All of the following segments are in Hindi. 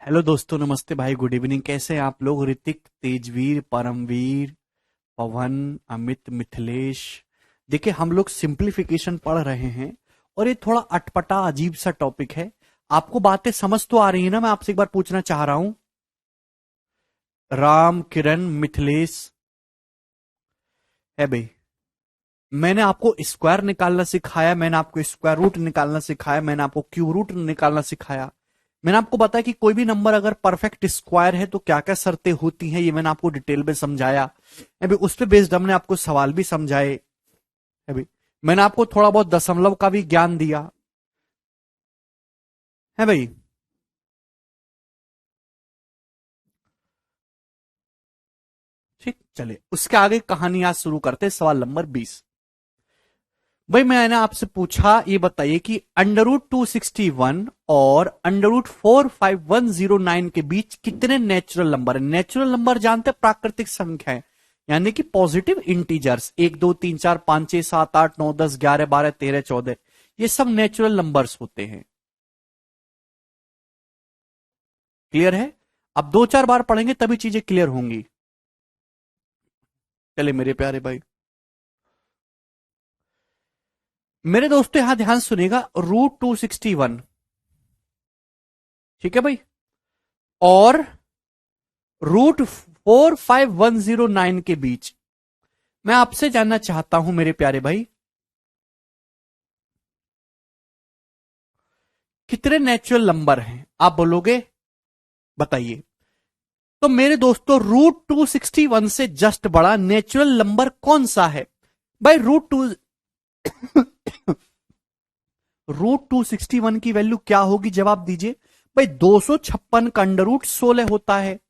हेलो दोस्तों, नमस्ते भाई, गुड इवनिंग। कैसे हैं आप लोग? ऋतिक, तेजवीर, परमवीर, पवन, अमित, मिथिलेश। देखिए, हम लोग सिंप्लीफिकेशन पढ़ रहे हैं और ये थोड़ा अटपटा अजीब सा टॉपिक है। आपको बातें समझ तो आ रही है ना? मैं आपसे एक बार पूछना चाह रहा हूं। राम, किरण, मिथिलेश है भाई। मैंने आपको स्क्वायर निकालना सिखाया, मैंने आपको स्क्वायर रूट निकालना सिखाया, मैंने आपको क्यूब रूट निकालना सिखाया। मैंने आपको बताया कि कोई भी नंबर अगर परफेक्ट स्क्वायर है तो क्या क्या शर्तें होती हैं, ये मैंने आपको डिटेल में समझाया। अभी उस पे बेस्ड हमने आपको सवाल भी समझाए। अभी मैंने आपको थोड़ा बहुत दशमलव का भी ज्ञान दिया है भाई। ठीक, चलिए उसके आगे कहानी आज शुरू करते हैं। सवाल नंबर 20। भाई मैंने आपसे पूछा, ये बताइए कि √261 और √45109 के बीच कितने नेचुरल नंबर है? नेचुरल नंबर जानते हैं, प्राकृतिक संख्या है, यानी कि पॉजिटिव इंटीजर्स। 1 2 3 4 5 6 7 8 9 10 11 12 13 14, ये सब नेचुरल नंबर्स होते हैं। क्लियर है? अब दो चार बार पढ़ेंगे तभी चीजें क्लियर होंगी। चले मेरे प्यारे भाई, मेरे दोस्तों यहां ध्यान सुनिएगा। √261, ठीक है भाई, और √45109 के बीच मैं आपसे जानना चाहता हूं मेरे प्यारे भाई, कितने नेचुरल नंबर हैं? आप बोलोगे, बताइए। तो मेरे दोस्तों, √261 से जस्ट बड़ा नेचुरल नंबर कौन सा है? भाई √261 की वैल्यू क्या होगी? जवाब दीजिए भाई। 256 का √16 होता है।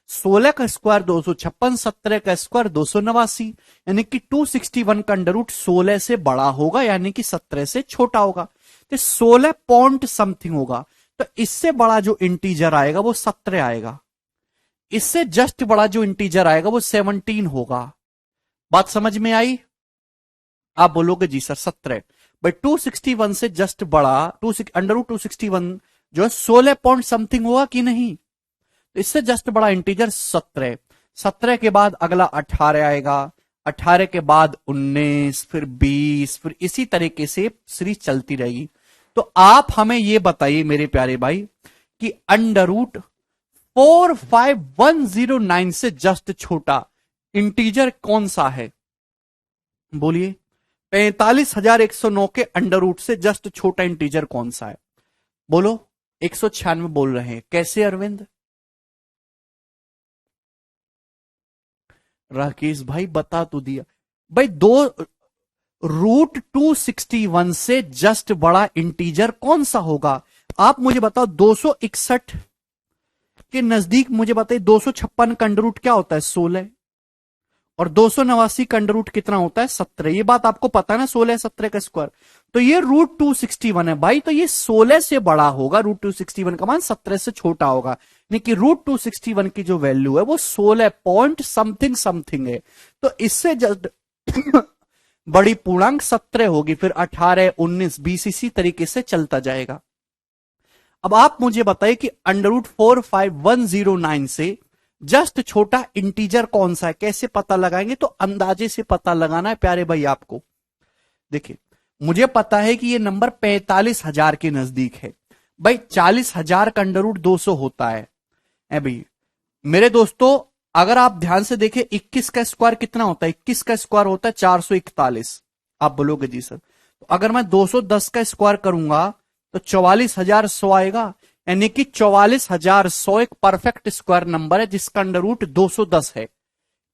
16 का स्क्वायर 256, 17 का स्क्वायर 289, यानी कि 261 का √16 से बड़ा होगा, यानी कि 17 से छोटा होगा। तो 16 पॉइंट समथिंग होगा। तो इससे बड़ा जो इंटीजर आएगा वो 17 आएगा। इससे जस्ट बड़ा जो इंटीजर आएगा वो 17 होगा। बात समझ में आई? आप बोलोगे जी सर 17। भाई 261 से जस्ट बड़ा √261 जो है 16 पॉइंट समथिंग होगा कि नहीं? तो इससे जस्ट बड़ा इंटीजर 17। 17 के बाद अगला 18 आएगा, 18 के बाद 19, फिर 20, फिर इसी तरीके से सीरीज चलती रहेगी। तो आप हमें यह बताइए मेरे प्यारे भाई कि √45109 से जस्ट छोटा इंटीजर कौन सा है? बोलिए। 45,109 के अंडर रूट से जस्ट छोटा इंटीजर कौन सा है? बोलो। 196 बोल रहे हैं, कैसे अरविंद? राकेश भाई बता तो दिया। भाई दो √261 से जस्ट बड़ा इंटीजर कौन सा होगा? आप मुझे बताओ। 261 के नजदीक मुझे बताइए। 256 का अंडर रूट क्या होता है? 16। और 289 का अंडर रूट कितना होता है? 17। ये बात आपको पता है ना, 16 17 का स्क्वायर। तो ये √261 है भाई। तो ये 16 से बड़ा होगा। √261 का मान 17 से छोटा होगा, यानी कि √261 की जो वैल्यू है वो 16 पॉइंट समथिंग समथिंग है। तो इससे जस्ट बड़ी पूर्णांक 17 होगी, फिर 18, 19, 20 इसी तरीके से चलता जाएगा। अब आप मुझे बताइए कि √45109 से जस्ट छोटा इंटीजर कौन सा है? कैसे पता लगाएंगे? तो अंदाजे से पता लगाना है प्यारे भाई आपको। देखिए, मुझे पता है कि ये नंबर 45,000 के नजदीक है। भाई 40,000 का √200 होता है। भाई मेरे दोस्तों, अगर आप ध्यान से देखें, 21 का स्क्वायर कितना होता है? 21 का स्क्वायर होता है 441। आप बोलोगे जी सर, तो अगर मैं 210 का स्क्वायर करूंगा तो 44,100 आएगा, यानी कि 44,100 एक परफेक्ट स्क्वायर नंबर है जिसका अंडर रूट 210 है।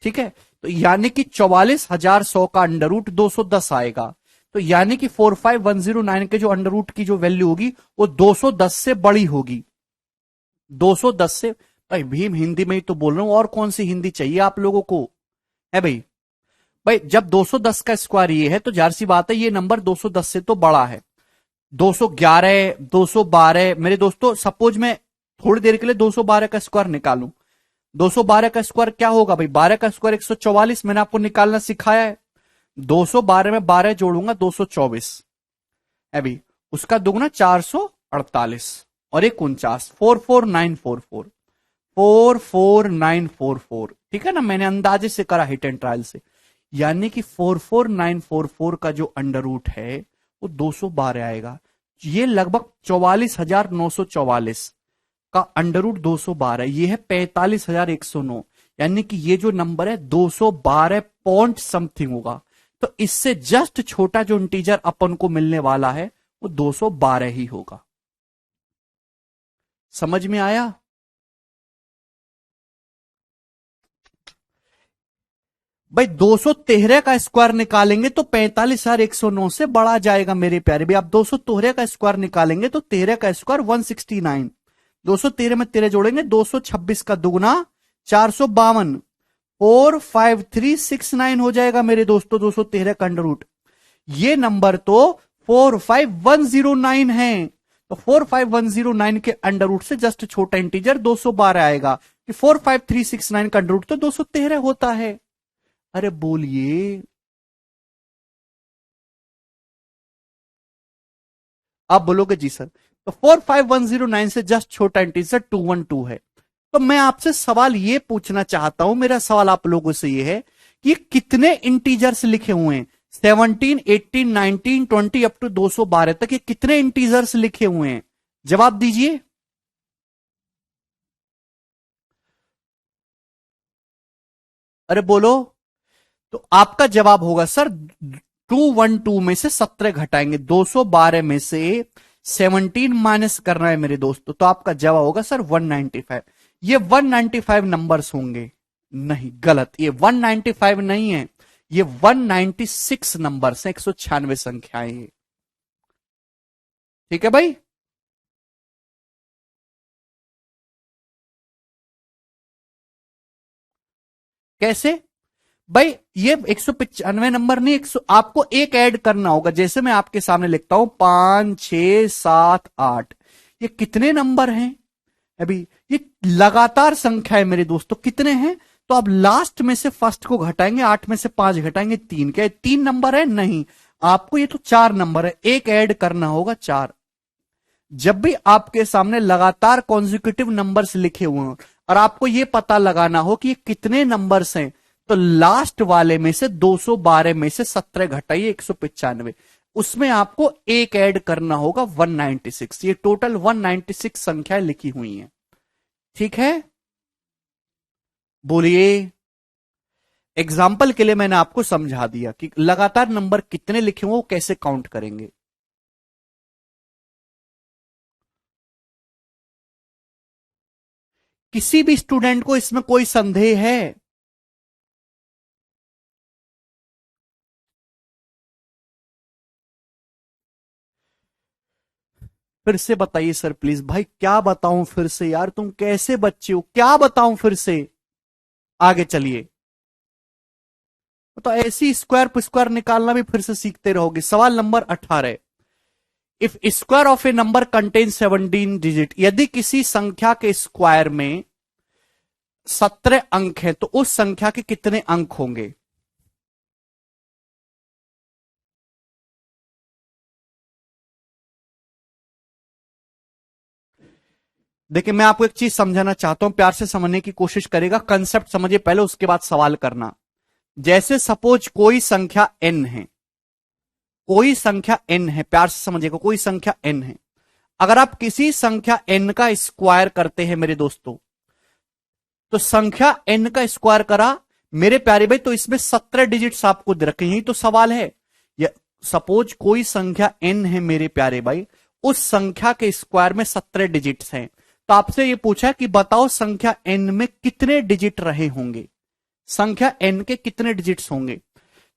ठीक है, तो यानी कि 44,100 का अंडर रूट 210 आएगा। तो यानी कि 45109 के जो अंडर रूट की जो वैल्यू होगी वो 210 से बड़ी होगी। 210 से। भाई भीम हिंदी में ही तो बोल रहा हूं, और कौन सी हिंदी चाहिए आप लोगों को? है भाई। भाई जब 210 का स्क्वायर ये है तो जाहिर सी बात है ये नंबर 210 से तो बड़ा है। 211, 212। मेरे दोस्तों सपोज मैं थोड़ी देर के लिए 212 का स्क्वायर निकालूं। 212 का स्क्वायर क्या होगा भाई? 12 का स्क्वायर 144, मैंने आपको निकालना सिखाया है। 212 में 12 जोड़ूंगा 224। अभी उसका दुगना 448। और एक 49, 44944, 44944, ठीक है ना, मैंने अंदाजे से करा, हिट एंड ट्रायल से, यानी कि 44944 का जो अंडर रूट है वो 212 आएगा। ये लगभग 44,944 का अंडर रूट 212, ये है 45,109, यानी कि ये जो नंबर है 212 पॉइंट समथिंग होगा। तो इससे जस्ट छोटा जो इंटीजर अपन को मिलने वाला है वो 212 ही होगा। समझ में आया? भाई 213 का स्क्वायर निकालेंगे तो 45,109 से बड़ा जाएगा मेरे प्यारे भाई। आप 213 का स्क्वायर निकालेंगे तो 13 का स्क्वायर 169, 213 में 13 जोड़ेंगे 226 का दुगना 452, 45369 हो जाएगा मेरे दोस्तों 213 का अंडर रूट। ये नंबर तो 45109 है, तो 45109 के अंडर रूट से जस्ट छोटा इंटीजर 212 आएगा, कि 45369 का अंडर रूट तो 213 होता है। अरे बोलिए, आप बोलोगे जी सर, तो 45109 से जस्ट छोटा इंटीजर 212 है। तो मैं आपसे सवाल ये पूछना चाहता हूं, मेरा सवाल आप लोगों से ये है कि कितने इंटीजर्स लिखे हुए हैं, 17, 18, 19, 20 अप टू 212 तक, ये कितने इंटीजर्स लिखे हुए हैं? जवाब दीजिए। अरे बोलो। तो आपका जवाब होगा सर 212 में से 17 घटाएंगे, 212 में से 17 माइनस करना है मेरे दोस्तों, तो आपका जवाब होगा सर 195। ये 195 नंबर्स होंगे? नहीं, गलत, ये 195 नहीं है, ये 196 नंबर्स हैं, 196 संख्याएं हैं। ठीक है भाई। कैसे भाई? ये 195 नंबर नहीं, 100, आपको एक ऐड करना होगा, जैसे मैं आपके सामने लिखता हूं 5, 6, 7, 8, ये कितने नंबर हैं अभी? ये लगातार संख्या है मेरे दोस्तों, कितने हैं? तो आप लास्ट में से फर्स्ट को घटाएंगे, 8 में से 5 घटाएंगे 3, क्या 3 नंबर है? नहीं, आपको ये तो 4 नंबर है, एक ऐड करना होगा 4। जब भी आपके सामने लगातार कॉन्जिक्यूटिव नंबर्स लिखे हुए हो और आपको यह पता लगाना हो कि ये कितने नंबर्स हैं, तो लास्ट वाले में से 212 में से 17 घटाइए 195, उसमें आपको एक ऐड करना होगा 196। ये टोटल 196 संख्याएं लिखी हुई हैं। ठीक है, बोलिए। एग्जाम्पल के लिए मैंने आपको समझा दिया कि लगातार नंबर कितने लिखे हुए वो कैसे काउंट करेंगे। किसी भी स्टूडेंट को इसमें कोई संदेह है? फिर से बताइए सर प्लीज। भाई क्या बताऊं फिर से यार, तुम कैसे बच्चे हो, क्या बताऊं फिर से? आगे चलिए। तो ऐसी स्क्वायर पर स्क्वायर निकालना भी फिर से सीखते रहोगे। सवाल number 18, if square of a number contain 17 digit, यदि किसी संख्या के स्क्वायर में 17 अंक हैं तो उस संख्या के कितने अंक होंगे? देखिए मैं आपको एक चीज समझाना चाहता हूं, प्यार से समझने की कोशिश करेगा, कंसेप्ट समझिए पहले, उसके बाद सवाल करना। जैसे सपोज कोई संख्या n है, कोई संख्या n है, प्यार से समझिएगा, कोई संख्या n है। अगर आप किसी संख्या n का स्क्वायर करते हैं मेरे दोस्तों, तो संख्या n का स्क्वायर करा मेरे प्यारे भाई, तो इसमें 17 डिजिट्स आपको दे रखे, यही तो सवाल है। सपोज कोई संख्या n है मेरे प्यारे भाई, उस संख्या के स्क्वायर में 17 डिजिट्स हैं, तो आपसे यह पूछा कि बताओ संख्या n में कितने डिजिट रहे होंगे, संख्या n के कितने डिजिट्स होंगे?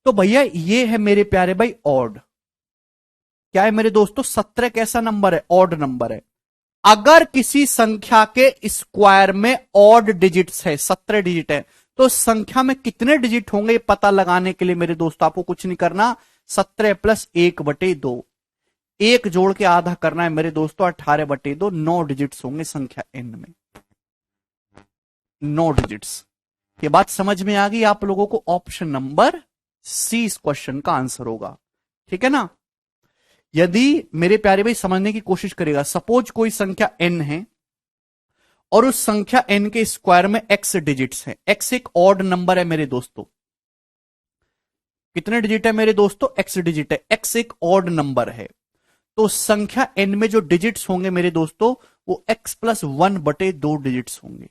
तो भैया ये है मेरे प्यारे भाई ऑड। क्या है मेरे दोस्तों? 17 कैसा नंबर है? ऑड नंबर है। अगर किसी संख्या के स्क्वायर में ऑड डिजिट्स है, 17 डिजिट है, तो संख्या में कितने डिजिट होंगे पता लगाने के लिए मेरे दोस्तों आपको कुछ नहीं करना, 17 प्लस 1/2, एक जोड़ के आधा करना है मेरे दोस्तों, 18/2, 9 डिजिट्स होंगे संख्या n में, 9 डिजिट्स। ये बात समझ में आ गई आप लोगों को? ऑप्शन नंबर सी इस क्वेश्चन का आंसर होगा। ठीक है ना? यदि मेरे प्यारे भाई समझने की कोशिश करेगा, सपोज कोई संख्या n है और उस संख्या n के स्क्वायर में x डिजिट्स हैं। x एक ऑड नंबर है मेरे दोस्तों। कितने डिजिट है मेरे दोस्तों? x डिजिट है। x एक ऑड नंबर है, तो संख्या n में जो डिजिट्स होंगे मेरे दोस्तों वो x प्लस 1/2 डिजिट्स होंगे।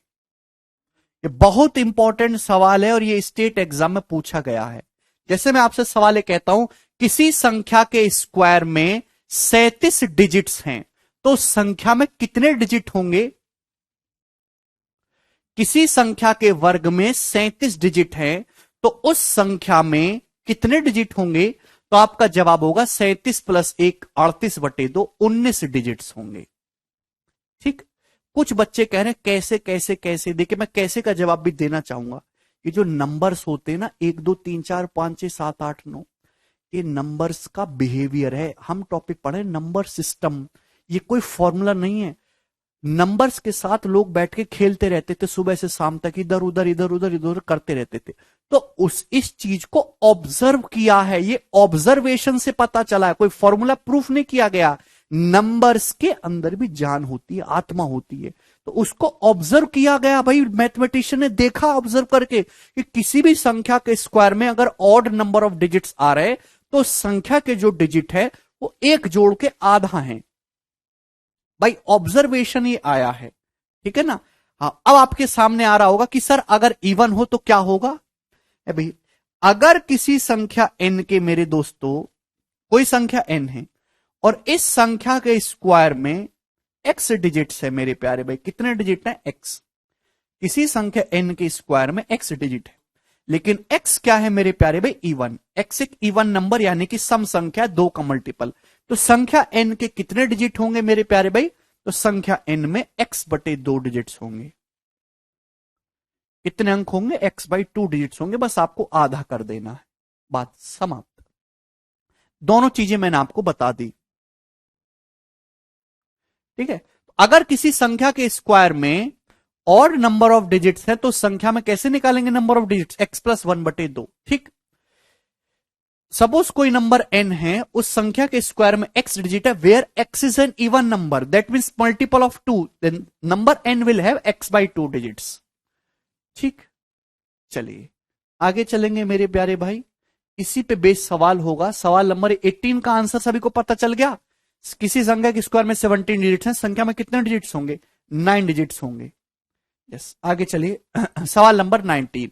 ये बहुत इंपॉर्टेंट सवाल है और ये स्टेट एग्जाम में पूछा गया है। जैसे मैं आपसे सवाल ये कहता हूं, किसी संख्या के स्क्वायर में 37 डिजिट्स हैं, तो संख्या में कितने डिजिट होंगे? किसी संख्या के वर्ग में 37 डिजिट हैं, तो उस संख्या में कितने डिजिट होंगे? तो आपका जवाब होगा 37 प्लस 1 38/2 19 डिजिट्स होंगे। ठीक। कुछ बच्चे कह रहे हैं कैसे कैसे कैसे, देखिए मैं कैसे का जवाब भी देना चाहूंगा। ये जो नंबर्स होते हैं ना 1 2 3 4 5 6 7 8 9, ये नंबर्स का बिहेवियर है। हम टॉपिक पढ़े नंबर सिस्टम, ये कोई फॉर्मूला नहीं है। नंबर्स के साथ लोग बैठ के खेलते रहते थे सुबह से शाम तक, इधर उधर इधर उधर इधर उधर करते रहते थे। तो इस चीज को ऑब्जर्व किया है, ये ऑब्जर्वेशन से पता चला है, कोई फॉर्मूला प्रूफ नहीं किया गया। नंबर्स के अंदर भी जान होती है, आत्मा होती है, तो उसको ऑब्जर्व किया गया। भाई मैथमेटिशियन ने देखा ऑब्जर्व करके कि किसी भी संख्या के स्क्वायर में अगर ऑड नंबर ऑफ डिजिट्स आ रहे तो संख्या के जो डिजिट है वो एक जोड़ के आधा है। भाई ऑब्जर्वेशन ही आया है, ठीक है ना। हाँ, अब आपके सामने आ रहा होगा कि सर अगर इवन हो तो क्या होगा? भाई अगर किसी संख्या n के मेरे दोस्तों, कोई संख्या n है और इस संख्या के स्क्वायर में x डिजिट्स है मेरे प्यारे भाई, कितने डिजिट है? x। किसी संख्या n के स्क्वायर में x डिजिट है, लेकिन x क्या है मेरे प्यारे भाई? इवन। x एक इवन नंबर यानी कि सम संख्या, 2 का मल्टीपल। तो संख्या n के कितने डिजिट होंगे मेरे प्यारे भाई? तो संख्या n में x/2 डिजिट्स होंगे। कितने अंक होंगे? x/2 डिजिट्स होंगे। बस आपको आधा कर देना है, बात समाप्त। दोनों चीजें मैंने आपको बता दी, ठीक है। अगर किसी संख्या के स्क्वायर में और नंबर ऑफ डिजिट्स है तो संख्या में कैसे निकालेंगे number of digits? x plus 1/2। ठीक। सपोज कोई नंबर n है, उस संख्या के स्क्वायर में x डिजिट है, where x is an even number, that means multiple of 2, then number n will have x/2 digits. ठीक। चलिए आगे चलेंगे मेरे प्यारे भाई, इसी पे बेस सवाल होगा। सवाल नंबर 18 का आंसर सभी को पता चल गया। किसी संख्या के स्क्वायर में 17 डिजिट्स हैं, संख्या में कितने डिजिट्स होंगे? 9 डिजिट्स होंगे। यस, आगे चलिए सवाल नंबर 19।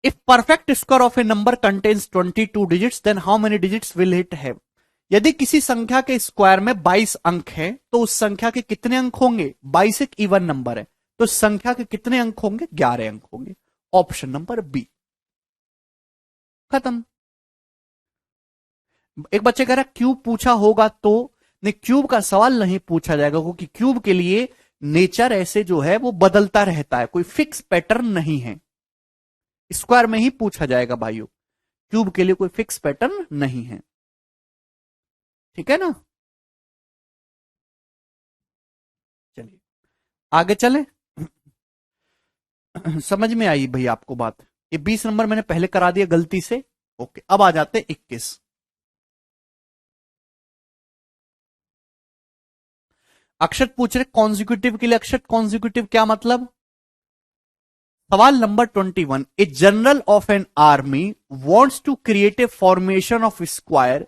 If perfect square of a number contains 22 digits then how many digits will it have? यदि किसी संख्या के स्क्वायर में 22 अंक है तो उस संख्या के कितने अंक होंगे? 22 एक इवन नंबर है, तो संख्या के कितने अंक होंगे? 11 अंक होंगे। Option number B. खत्म। एक बच्चे कह रहा क्यूब पूछा होगा तो नहीं, क्यूब का सवाल नहीं पूछा जाएगा क्योंकि क्यूब के लिए नेचर ऐसे जो है वो बदलता रहता है, कोई फिक्स पैटर्न नहीं है। स्क्वायर में ही पूछा जाएगा भाइयों, क्यूब के लिए कोई फिक्स पैटर्न नहीं है, ठीक है ना। चलिए आगे चले समझ में आई भाई आपको बात? ये 20 नंबर मैंने पहले करा दिया गलती से। ओके, अब आ जाते 21। अक्षत पूछ रहे कॉन्जिक्यूटिव के लिए। अक्षत कॉन्जिक्यूटिव क्या मतलब? सवाल नंबर 21। A general of an army wants to create a formation of square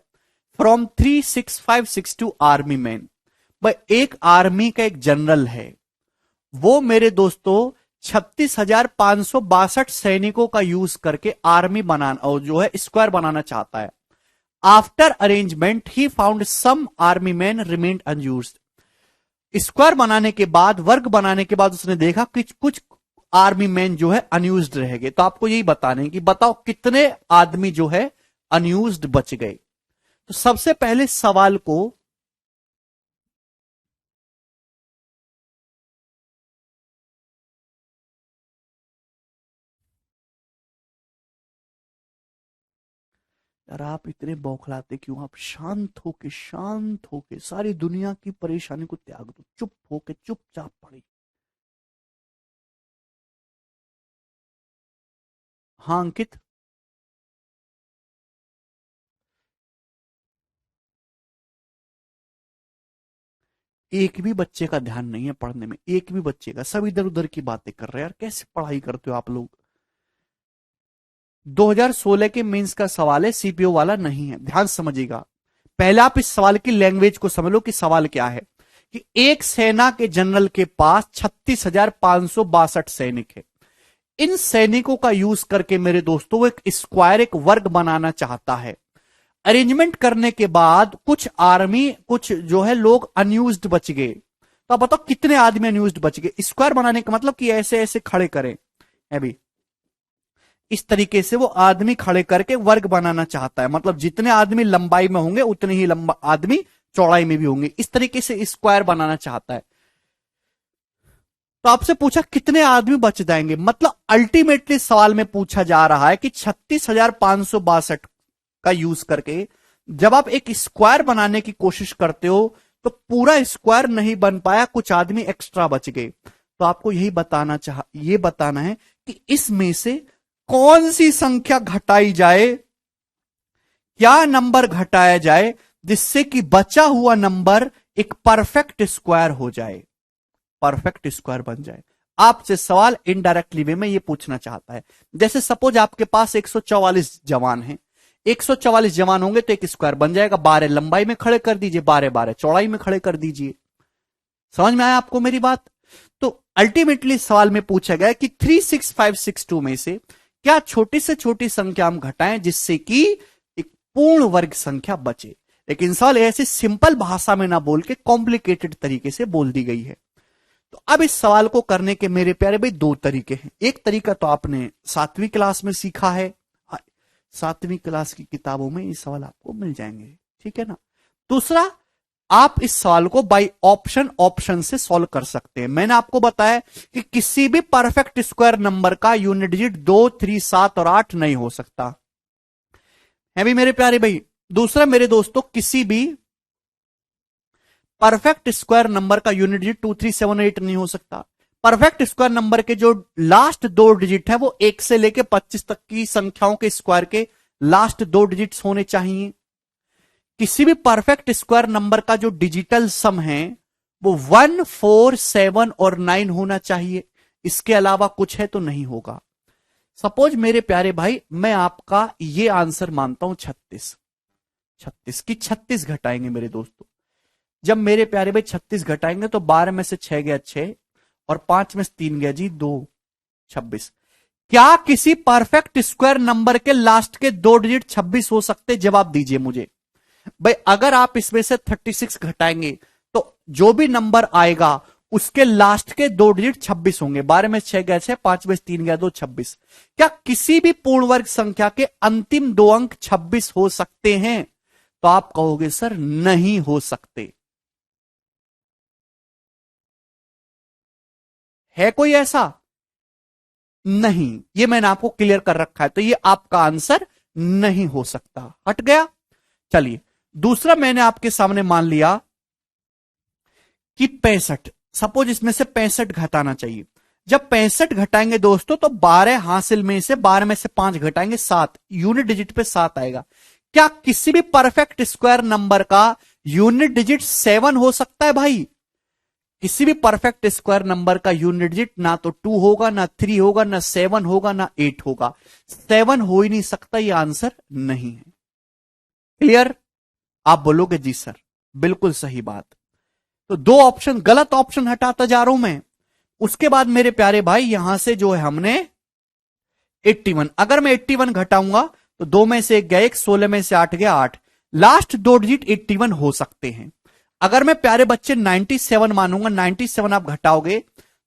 from 3656 army man. भाई एक आर्मी का एक जनरल है, वो मेरे दोस्तों 36,562 सैनिकों का यूज करके आर्मी बनाना और जो है स्क्वायर बनाना चाहता है। After arrangement he found some army man remained unused. Square बनाने के बाद, वर्ग बनाने के बाद उसने देखा कि कुछ आर्मी मैन जो है अनयूज्ड रह गए। तो आपको यही बताने कि बताओ कितने आदमी जो है अनयूज्ड बच गए। तो सबसे पहले सवाल को यार आप इतने बौखलाते क्यों? आप शांत होके सारी दुनिया की परेशानी को त्याग दो, चुप होके चुपचाप पढ़िए। हाँ अंकित, एक भी बच्चे का ध्यान नहीं है पढ़ने में, एक भी बच्चे का, सब इधर उधर की बातें कर रहे हैं यार। कैसे पढ़ाई करते हो आप लोग? 2016 के मेंस का सवाल है, सीपीओ वाला नहीं है, ध्यान समझिएगा। पहले आप इस सवाल की लैंग्वेज को समझ लो कि सवाल क्या है। कि एक सेना के जनरल के पास 36,562 सैनिक है। इन सैनिकों का यूज करके मेरे दोस्तों वो एक स्क्वायर, एक वर्ग बनाना चाहता है। अरेंजमेंट करने के बाद कुछ आर्मी, कुछ जो है लोग अनयूज्ड बच गए। तो आप बताओ कितने आदमी अनयूज्ड बच गए? स्क्वायर बनाने का मतलब कि ऐसे ऐसे खड़े करें अभी, इस तरीके से वो आदमी खड़े करके वर्ग बनाना चाहता है। मतलब जितने आदमी लंबाई में होंगे उतने ही लंबा आदमी चौड़ाई में भी होंगे, इस तरीके से स्क्वायर बनाना चाहता है। तो आपसे पूछा कितने आदमी बच जाएंगे, मतलब अल्टीमेटली सवाल में पूछा जा रहा है कि 36,562 का यूज करके जब आप एक स्क्वायर बनाने की कोशिश करते हो तो पूरा स्क्वायर नहीं बन पाया, कुछ आदमी एक्स्ट्रा बच गए। तो आपको यही बताना है कि इसमें से कौन सी संख्या घटाई जाए, क्या नंबर घटाया जाए जिससे कि बचा हुआ नंबर एक परफेक्ट स्क्वायर हो जाए, परफेक्ट स्क्वायर बन जाए। आपसे सवाल इनडायरेक्टली वे में ये पूछना चाहता है। जैसे सपोज आपके पास 144 जवान हैं, 144 जवान होंगे तो एक स्क्वायर बन जाएगा। 12 लंबाई में खड़े कर दीजिए, 12 चौड़ाई में खड़े कर दीजिए। समझ में आया आपको मेरी बात? तो अल्टीमेटली सवाल में पूछा गया कि 36562 में से क्या छोटी से छोटी संख्या हम घटाएं जिससे कि एक पूर्ण वर्ग संख्या बचे। लेकिन सवाल ऐसे सिंपल भाषा में ना बोल के कॉम्प्लिकेटेड तरीके से बोल दी गई है। तो अब इस सवाल को करने के मेरे प्यारे भाई दो तरीके हैं। एक तरीका तो आपने 7वीं क्लास में सीखा है, 7वीं क्लास की किताबों में ये सवाल आपको मिल जाएंगे, ठीक है ना। दूसरा, आप इस सवाल को बाय ऑप्शन से सॉल्व कर सकते हैं। मैंने आपको बताया कि किसी भी परफेक्ट स्क्वायर नंबर का यूनिट डिजिट 2, 3, 7 और 8 नहीं हो सकता है भी मेरे प्यारे भाई। दूसरा मेरे दोस्तों, किसी भी परफेक्ट स्क्वायर नंबर का यूनिट डिजिट 2, 3, 7, 8 नहीं हो सकता। परफेक्ट स्क्वायर नंबर के जो लास्ट दो डिजिट है वो 1 से लेकर 25 तक की संख्याओं के स्क्वायर के लास्ट दो डिजिट्स होने चाहिए। किसी भी परफेक्ट स्क्वायर नंबर का जो डिजिटल सम है वो 1, 4, 7 और 9 होना चाहिए। इसके अलावा कुछ है तो नहीं होगा। सपोज मेरे प्यारे भाई मैं आपका ये आंसर मानता हूं 36, 36 की 36 घटाएंगे मेरे दोस्तों। जब मेरे प्यारे भाई 36 घटाएंगे तो 12 में से 6 गया 6 और 5 में से 3 गया जी 2, 26। क्या किसी परफेक्ट स्क्वायर नंबर के लास्ट के दो डिजिट 26 हो सकते? जवाब दीजिए मुझे भाई। अगर आप इसमें से 36 घटाएंगे तो जो भी नंबर आएगा उसके लास्ट के दो डिजिट 26 होंगे। 12 में 6 गया 6, 5 में 3 गया 2, 26। क्या किसी भी पूर्ण वर्ग संख्या के अंतिम दो अंक 26 हो सकते हैं? तो आप कहोगे सर नहीं हो सकते। है कोई ऐसा? नहीं, ये मैंने आपको क्लियर कर रखा है। तो ये आपका आंसर नहीं हो सकता, हट गया। चलिए दूसरा, मैंने आपके सामने मान लिया कि 65, सपोज इसमें से 65 घटाना चाहिए। जब 65 घटाएंगे दोस्तों तो 12 हासिल में से 12 में से 5 घटाएंगे 7, यूनिट डिजिट पे 7 आएगा। क्या किसी भी परफेक्ट स्क्वायर नंबर का यूनिट डिजिट 7 हो सकता है भाई? किसी भी परफेक्ट स्क्वायर नंबर का यूनिट डिजिट ना तो 2 होगा, ना 3 होगा, ना 7 होगा, ना 8 होगा। 7 हो ही नहीं सकता, यह आंसर नहीं है। क्लियर? आप बोलोगे जी सर बिल्कुल सही बात। तो दो ऑप्शन, गलत ऑप्शन हटाता जा रहा हूं मैं। उसके बाद मेरे प्यारे भाई यहां से जो है हमने 81, अगर मैं 81 घटाऊंगा तो 2 में से 1 गया 1, 16 में से 8 गया 8। लास्ट दो डिजिट 81 हो सकते हैं। अगर मैं प्यारे बच्चे 97 मानूंगा, 97 आप घटाओगे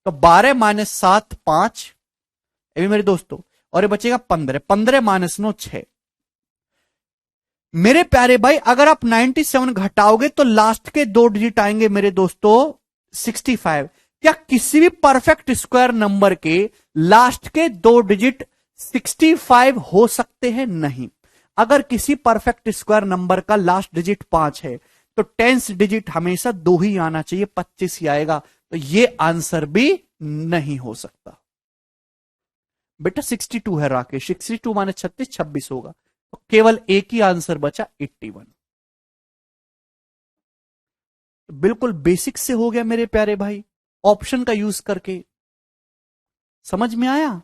तो 12 माइनस 7 5, ये भी मेरे दोस्तों, और ये बचेगा 15, 15 माइनस 9 6। मेरे प्यारे भाई अगर आप 97 घटाओगे तो लास्ट के दो डिजिट आएंगे मेरे दोस्तों 65। क्या किसी भी परफेक्ट स्क्वायर नंबर के लास्ट के दो डिजिट 65 हो सकते हैं? नहीं। अगर किसी परफेक्ट स्क्वायर नंबर का लास्ट डिजिट 5 है तो टेंस डिजिट हमेशा 2 ही आना चाहिए, 25 ही आएगा। तो यह आंसर भी नहीं हो सकता। बेटा 62 है राकेश, 62 माने 36, 26 होगा, तो केवल एक ही आंसर बचा 81। बिल्कुल बेसिक से हो गया मेरे प्यारे भाई, ऑप्शन का यूज करके। समझ में आया?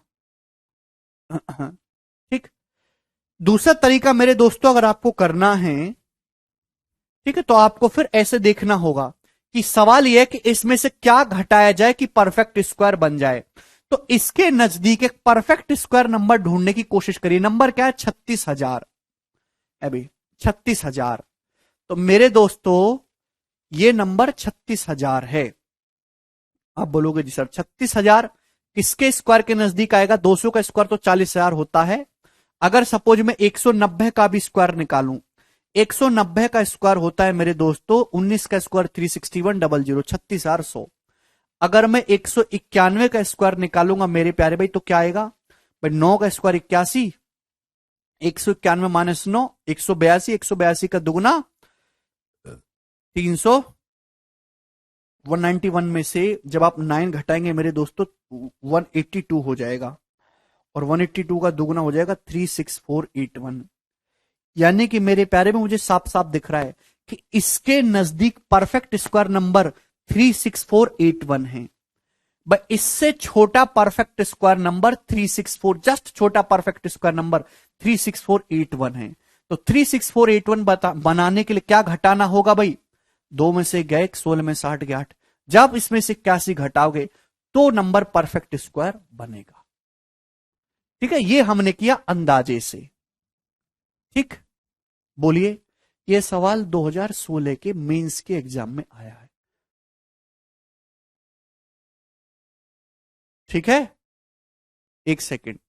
ठीक। दूसरा तरीका मेरे दोस्तों अगर आपको करना है, ठीक है, तो आपको फिर ऐसे देखना होगा कि सवाल यह है कि इसमें से क्या घटाया जाए कि परफेक्ट स्क्वायर बन जाए। तो इसके नजदीक एक परफेक्ट स्क्वायर नंबर ढूंढने की कोशिश करिए। नंबर क्या है? 36,000। अभी 36,000। तो मेरे दोस्तों ये नंबर 36,000 है। आप बोलोगे जी सर 36,000 किसके स्क्वायर के नजदीक आएगा? 200 का स्क्वायर तो 40,000 होता है। अगर सपोज मैं 190 का भी स्क्वायर निकालूं, 190 का स्क्वायर होता है मेरे दोस्तों 19 का स्क्वायर 361,000, 36,100। अगर मैं 191 का स्क्वायर निकालूंगा मेरे प्यारे भाई तो क्या आएगा भाई? 9 का स्क्वायर 81, 191 माइनस 9 182, 182 का दुगुना 300, 191 में से जब आप 9 घटाएंगे मेरे दोस्तों 182 हो जाएगा, और 182 का दुगुना हो जाएगा 36481। यानी कि मेरे प्यारे में मुझे साफ साफ दिख रहा है कि इसके नजदीक परफेक्ट स्क्वायर नंबर 36481 है। भाई इससे छोटा परफेक्ट स्क्वायर नंबर 364, जस्ट छोटा परफेक्ट स्क्वायर नंबर 36481 है। तो 36481 बनाने के लिए क्या घटाना होगा भाई? 2 में से गए 16 में 60 गए 8, जब इसमें से 81 घटाओगे तो नंबर परफेक्ट स्क्वायर बनेगा। ठीक है, ये हमने किया अंदाजे से। ठीक, बोलिए, ये सवाल 2016 के मेंस के एग्जाम में आया है। ठीक है, एक सेकंड।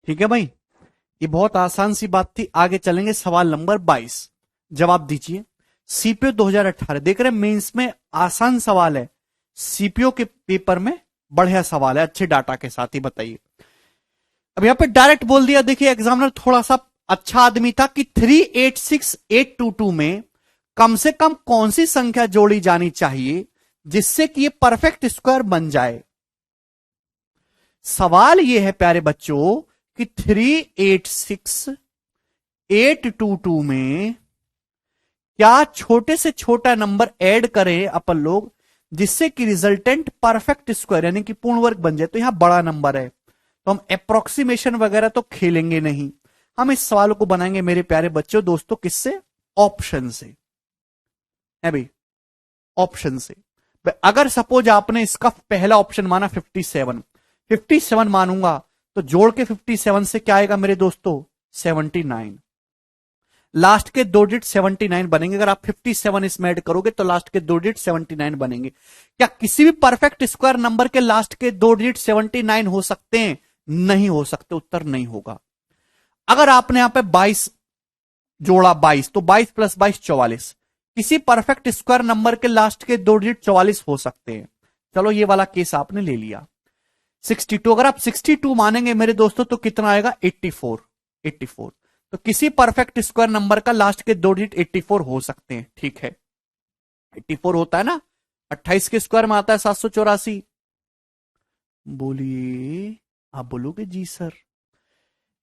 ठीक है भाई, ये बहुत आसान सी बात थी। आगे चलेंगे, सवाल नंबर 22 जवाब दीजिए। सीपीओ 2018 देख रहे हैं, मेंस में आसान सवाल है, सीपीओ के पेपर में बढ़िया सवाल है, अच्छे डाटा के साथ ही। बताइए, अब यहां पे डायरेक्ट बोल दिया। देखिए एग्जामिनर थोड़ा सा अच्छा आदमी था कि 386822 में कम से कम कौन सी संख्या जोड़ी जानी चाहिए जिससे कि ये परफेक्ट स्क्वायर बन जाए। सवाल ये है प्यारे बच्चों कि 386822 में क्या छोटे से छोटा नंबर ऐड करें अपन लोग जिससे कि रिजल्टेंट परफेक्ट स्क्वायर यानी कि पूर्ण वर्ग बन जाए। तो यहां बड़ा नंबर है तो हम अप्रोक्सीमेशन वगैरह तो खेलेंगे नहीं, हम इस सवाल को बनाएंगे मेरे प्यारे बच्चों दोस्तों किससे? ऑप्शन से है भाई, ऑप्शन से। अगर सपोज आपने इसका पहला ऑप्शन माना 57, 57 मानूंगा तो जोड़ के 57 से क्या आएगा मेरे दोस्तों? 79। लास्ट के दो डिजिट 79 बनेंगे। अगर आप 57 इसमें ऐड करोगे तो लास्ट के दो डिजिट 79 बनेंगे। क्या किसी भी परफेक्ट स्क्वायर नंबर के लास्ट के दो डिजिट 79 हो सकते हैं? नहीं हो सकते, उत्तर नहीं होगा। अगर आपने यहां पे 22 जोड़ा 22 तो 22 प्लस 22 44। किसी परफेक्ट स्क्वायर नंबर के लास्ट के दो डिजिट 44 हो सकते हैं। चलो ये वाला केस आपने ले लिया। 62, अगर आप 62 मानेंगे मेरे दोस्तों तो कितना आएगा? 84। 84 तो किसी परफेक्ट स्क्वायर नंबर का लास्ट के दो डिजिट 84 हो सकते हैं। ठीक है, 84 होता है ना, 28 के स्क्वायर में आता है 784। बोलिए, आप बोलोगे जी सर।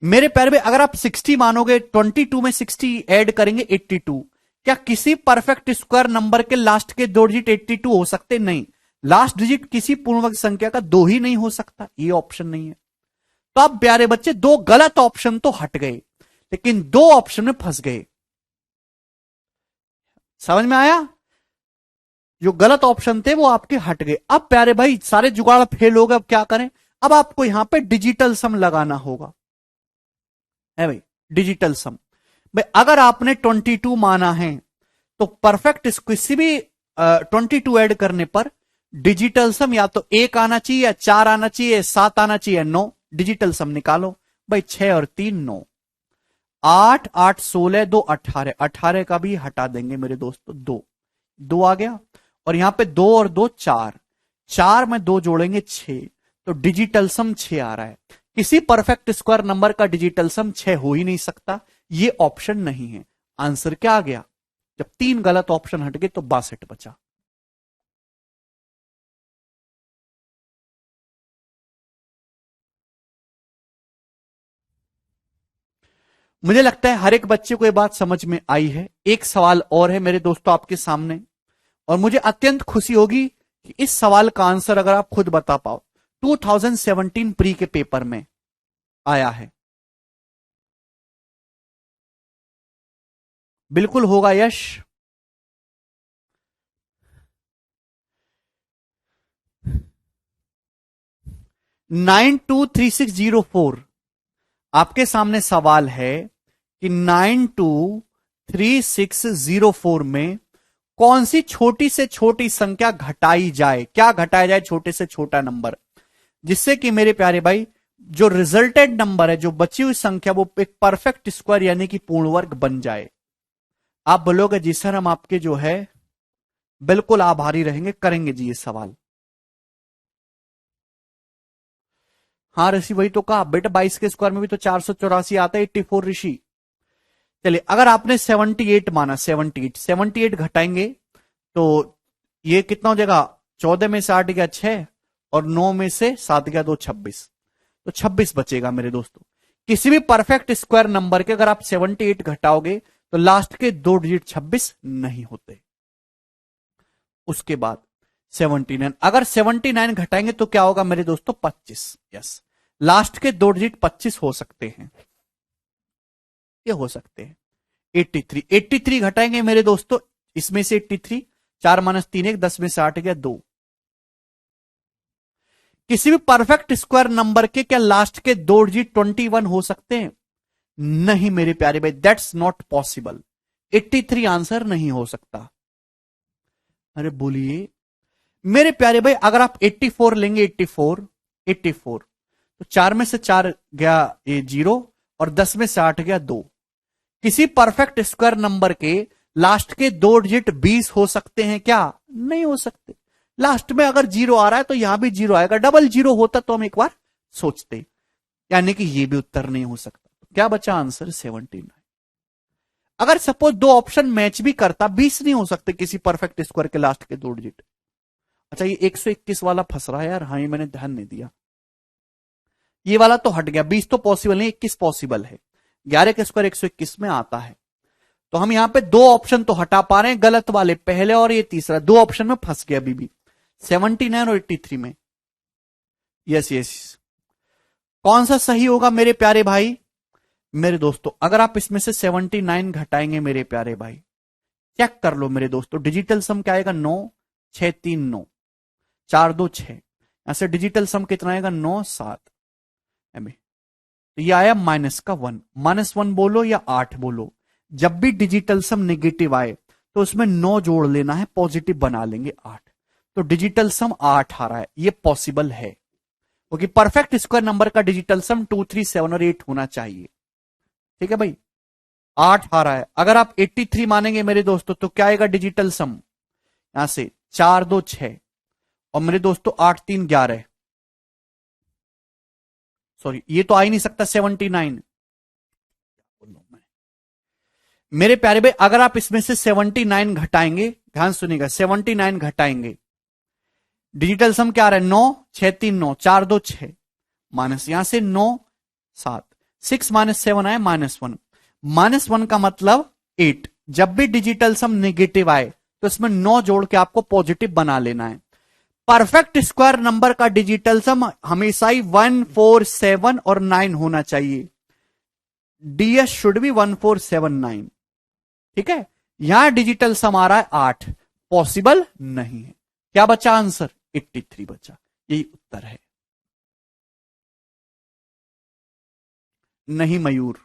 मेरे प्यारे भाई अगर आप 60 मानोगे, 22 में 60 ऐड करेंगे 82। क्या किसी परफेक्ट स्क्वायर नंबर के लास्ट के दो डिजिट 82 हो सकते? नहीं। लास्ट डिजिट किसी पूर्णवर्ग संख्या का दो ही नहीं हो सकता, ये ऑप्शन नहीं है। तो अब प्यारे बच्चे दो गलत ऑप्शन तो हट गए, लेकिन दो ऑप्शन में फंस गए। समझ में आया? जो गलत ऑप्शन थे वो आपके हट गए। अब प्यारे भाई सारे जुगाड़ फेल हो गए, अब क्या करें? अब आपको यहां पे डिजिटल सम लगाना होगा, है भाई, डिजिटल सम। भाई अगर आपने 22 माना है तो परफेक्ट किसी भी 22 ऐड करने पर डिजिटल सम या तो 1 आना चाहिए, या 4 आना चाहिए, 7 आना चाहिए, 9। डिजिटल सम निकालो भाई। 6 और 3 9, 8 8 16 2 18, 18 का भी हटा देंगे मेरे दोस्तों, 2 आ गया। और यहां पे 2 और 2 4, 4 में 2 जोड़ेंगे 6, तो डिजिटल सम 6 आ रहा है। किसी परफेक्ट स्क्वायर नंबर का डिजिटल सम 6 हो ही नहीं सकता, ये ऑप्शन नहीं है। आंसर क्या आ गया? जब 3 गलत ऑप्शन हट गए तो 62 बचा। मुझे लगता है हर एक बच्चे को यह बात समझ में आई है। एक सवाल और है मेरे दोस्तों आपके सामने, और मुझे अत्यंत खुशी होगी कि इस सवाल का आंसर अगर आप खुद बता पाओ। 2017 प्री के पेपर में आया है। बिल्कुल होगा यश। 923604, आपके सामने सवाल है कि 923604 में कौन सी छोटी से छोटी संख्या घटाई जाए? क्या घटाया जाए छोटे से छोटा नंबर, जिससे कि मेरे प्यारे भाई जो रिजल्टेड नंबर है, जो बची हुई संख्या, वो एक परफेक्ट स्क्वायर यानी कि पूर्ण वर्ग बन जाए। आप बोलोगे जी सर हम आपके जो है बिल्कुल आभारी रहेंगे, करेंगे जी ये सवाल। हाँ ऋषि वही तो कहा बेटा, 22 के स्क्वायर में भी तो 484 आता है, 84 ऋषि। चलिए अगर आपने 78 माना, 78 घटाएंगे तो ये कितना हो जाएगा? 14 में से 8 गया 6, और 9 में से 7 गया 2, 26। तो 26 बचेगा मेरे दोस्तों। किसी भी परफेक्ट स्क्वायर नंबर के अगर आप 78 घटाओगे तो लास्ट के दो डिजिट 26 नहीं होते। उसके बाद 79, अगर 79 घटाएंगे तो क्या होगा मेरे दोस्तों? 25। यस, लास्ट के दो डिजिट 25 हो सकते हैं, ये हो सकते हैं। 83 घटाएंगे मेरे दोस्तों, इसमें से 83, 4 माइनस 3 1, 10 में से 8 गया 2। किसी भी परफेक्ट स्क्वायर नंबर के क्या लास्ट के दो डिजिट 21 हो सकते हैं? नहीं मेरे प्यारे भाई, दैट्स नॉट पॉसिबल। 83 आंसर नहीं हो सकता। अरे बोलिए मेरे प्यारे भाई, अगर आप 84 लेंगे, 84 तो 4 में से 4 गया ये 0, और 10 में से 8 गया 2। किसी परफेक्ट स्क्वायर नंबर के लास्ट के दो डिजिट 20 हो सकते हैं क्या? नहीं हो सकते। लास्ट में अगर 0 आ रहा है तो यहां भी 0 आएगा। डबल 0 होता तो हम एक बार सोचते, यानी कि ये भी उत्तर नहीं हो सकता। क्या बचा आंसर? 79। अगर सपोज दो ऑप्शन मैच भी करता, 20 नहीं हो सकते किसी परफेक्ट स्क्वायर के लास्ट के दो डिजिट। अच्छा ये 121 वाला फंस रहा है यार, हाँ ये मैंने ध्यान नहीं दिया। ये वाला तो हट गया, 20 तो पॉसिबल नहीं, 21 पॉसिबल है। 11 के स्क्वायर 121 में आता है। तो हम यहां पे दो ऑप्शन तो हटा पा रहे हैं गलत वाले, पहले और ये तीसरा, दो ऑप्शन में फंस गया अभी भी, 79 और 83 में। यस यस, कौन सा सही होगा मेरे प्यारे भाई? मेरे दोस्तों अगर आप इसमें से 79 घटाएंगे मेरे प्यारे भाई, चेक कर लो मेरे दोस्तों, डिजिटल सम क्या आएगा? 9 6 3 9, 4 2 6, यहां से डिजिटल सम कितना आएगा? 9 7। तो ये आया माइनस का 1। -1 बोलो या 8 बोलो, जब भी डिजिटल सम नेगेटिव आए तो उसमें 9 जोड़ लेना है, पॉजिटिव बना लेंगे 8। तो डिजिटल सम 8 आ रहा है, ये पॉसिबल है, क्योंकि परफेक्ट स्क्वायर नंबर का डिजिटल सम 2 3 7 और 8 होना चाहिए। ठीक है भाई, 8 आ रहा है। अगर आप 83 मानेंगे मेरे दोस्तों तो क्या आएगा डिजिटल सम? यहां से 4 2 6, और मेरे दोस्तों 8 3 11, सॉरी ये तो आ ही नहीं सकता 79। मेरे प्यारे भाई अगर आप इसमें से 79 घटाएंगे, ध्यान सुनिएगा, 79 घटाएंगे, डिजिटल सम क्या आ रहा है? 9 6 3 9, 4 2 6, माइनस यहां से 9 7, 6 माइनस 7 आए -1, -1 का मतलब 8। जब भी डिजिटल सम नेगेटिव आए तो इसमें 9 जोड़ के आपको पॉजिटिव बना लेना है। परफेक्ट स्क्वायर नंबर का डिजिटल सम हमेशा ही 1, 4, 7 और 9 होना चाहिए। DS should be 1479। ठीक है, यहां डिजिटल सम आ रहा है 8, पॉसिबल नहीं है। क्या बचा आंसर? 83 बचा। यही उत्तर है। नहीं मयूर,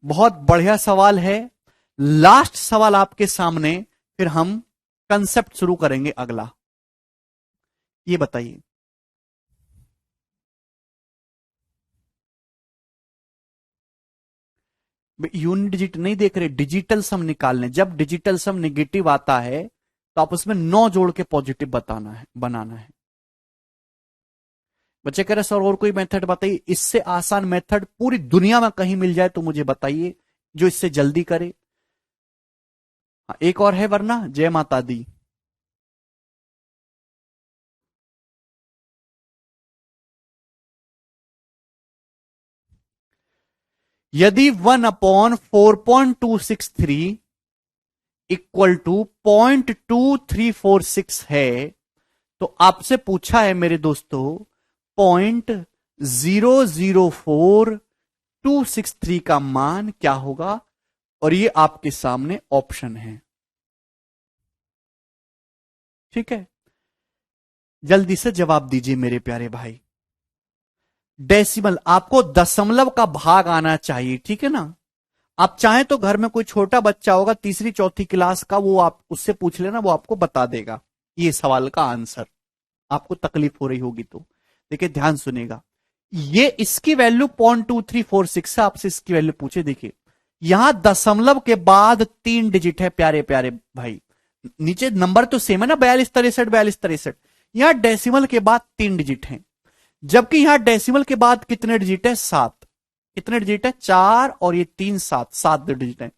बहुत बढ़िया सवाल है। लास्ट सवाल आपके सामने, फिर हम कंसेप्ट शुरू करेंगे अगला। ये बताइए, यूनिट डिजिट नहीं देख रहे, डिजिटल सम निकालने। जब डिजिटल सम नेगेटिव आता है तो आप उसमें 9 जोड़ के पॉजिटिव बताना है, बनाना है। बच्चे कह रहे सर और कोई मेथड बताइए, इससे आसान मेथड पूरी दुनिया में कहीं मिल जाए तो मुझे बताइए, जो इससे जल्दी करे। हाँ, एक और है, वरना जय माता दी। यदि 1/4.263 इक्वल टू 0.2346 है, तो आपसे पूछा है मेरे दोस्तों 0.004263 का मान क्या होगा, और ये आपके सामने ऑप्शन है। ठीक है, जल्दी से जवाब दीजिए मेरे प्यारे भाई। डेसिमल, आपको दशमलव का भाग आना चाहिए, ठीक है ना। आप चाहें तो घर में कोई छोटा बच्चा होगा तीसरी चौथी क्लास का, वो आप उससे पूछ लेना, वो आपको बता देगा ये सवाल का आंसर। आपको तकलीफ हो रही होगी तो देखिए, ध्यान सुनेगा। ये इसकी वैल्यू 0.2346 है, आपसे इसकी वैल्यू पूछे। देखिए यहां दशमलव के बाद 3 डिजिट है प्यारे प्यारे भाई, नीचे नंबर तो सेम है ना, 42 63 42 63। यहां डेसिमल के बाद 3 डिजिट हैं, जबकि यहां डेसिमल के बाद कितने डिजिट है? 7। कितने डिजिट है? 4 और ये 3 7, 7 डिजिट है।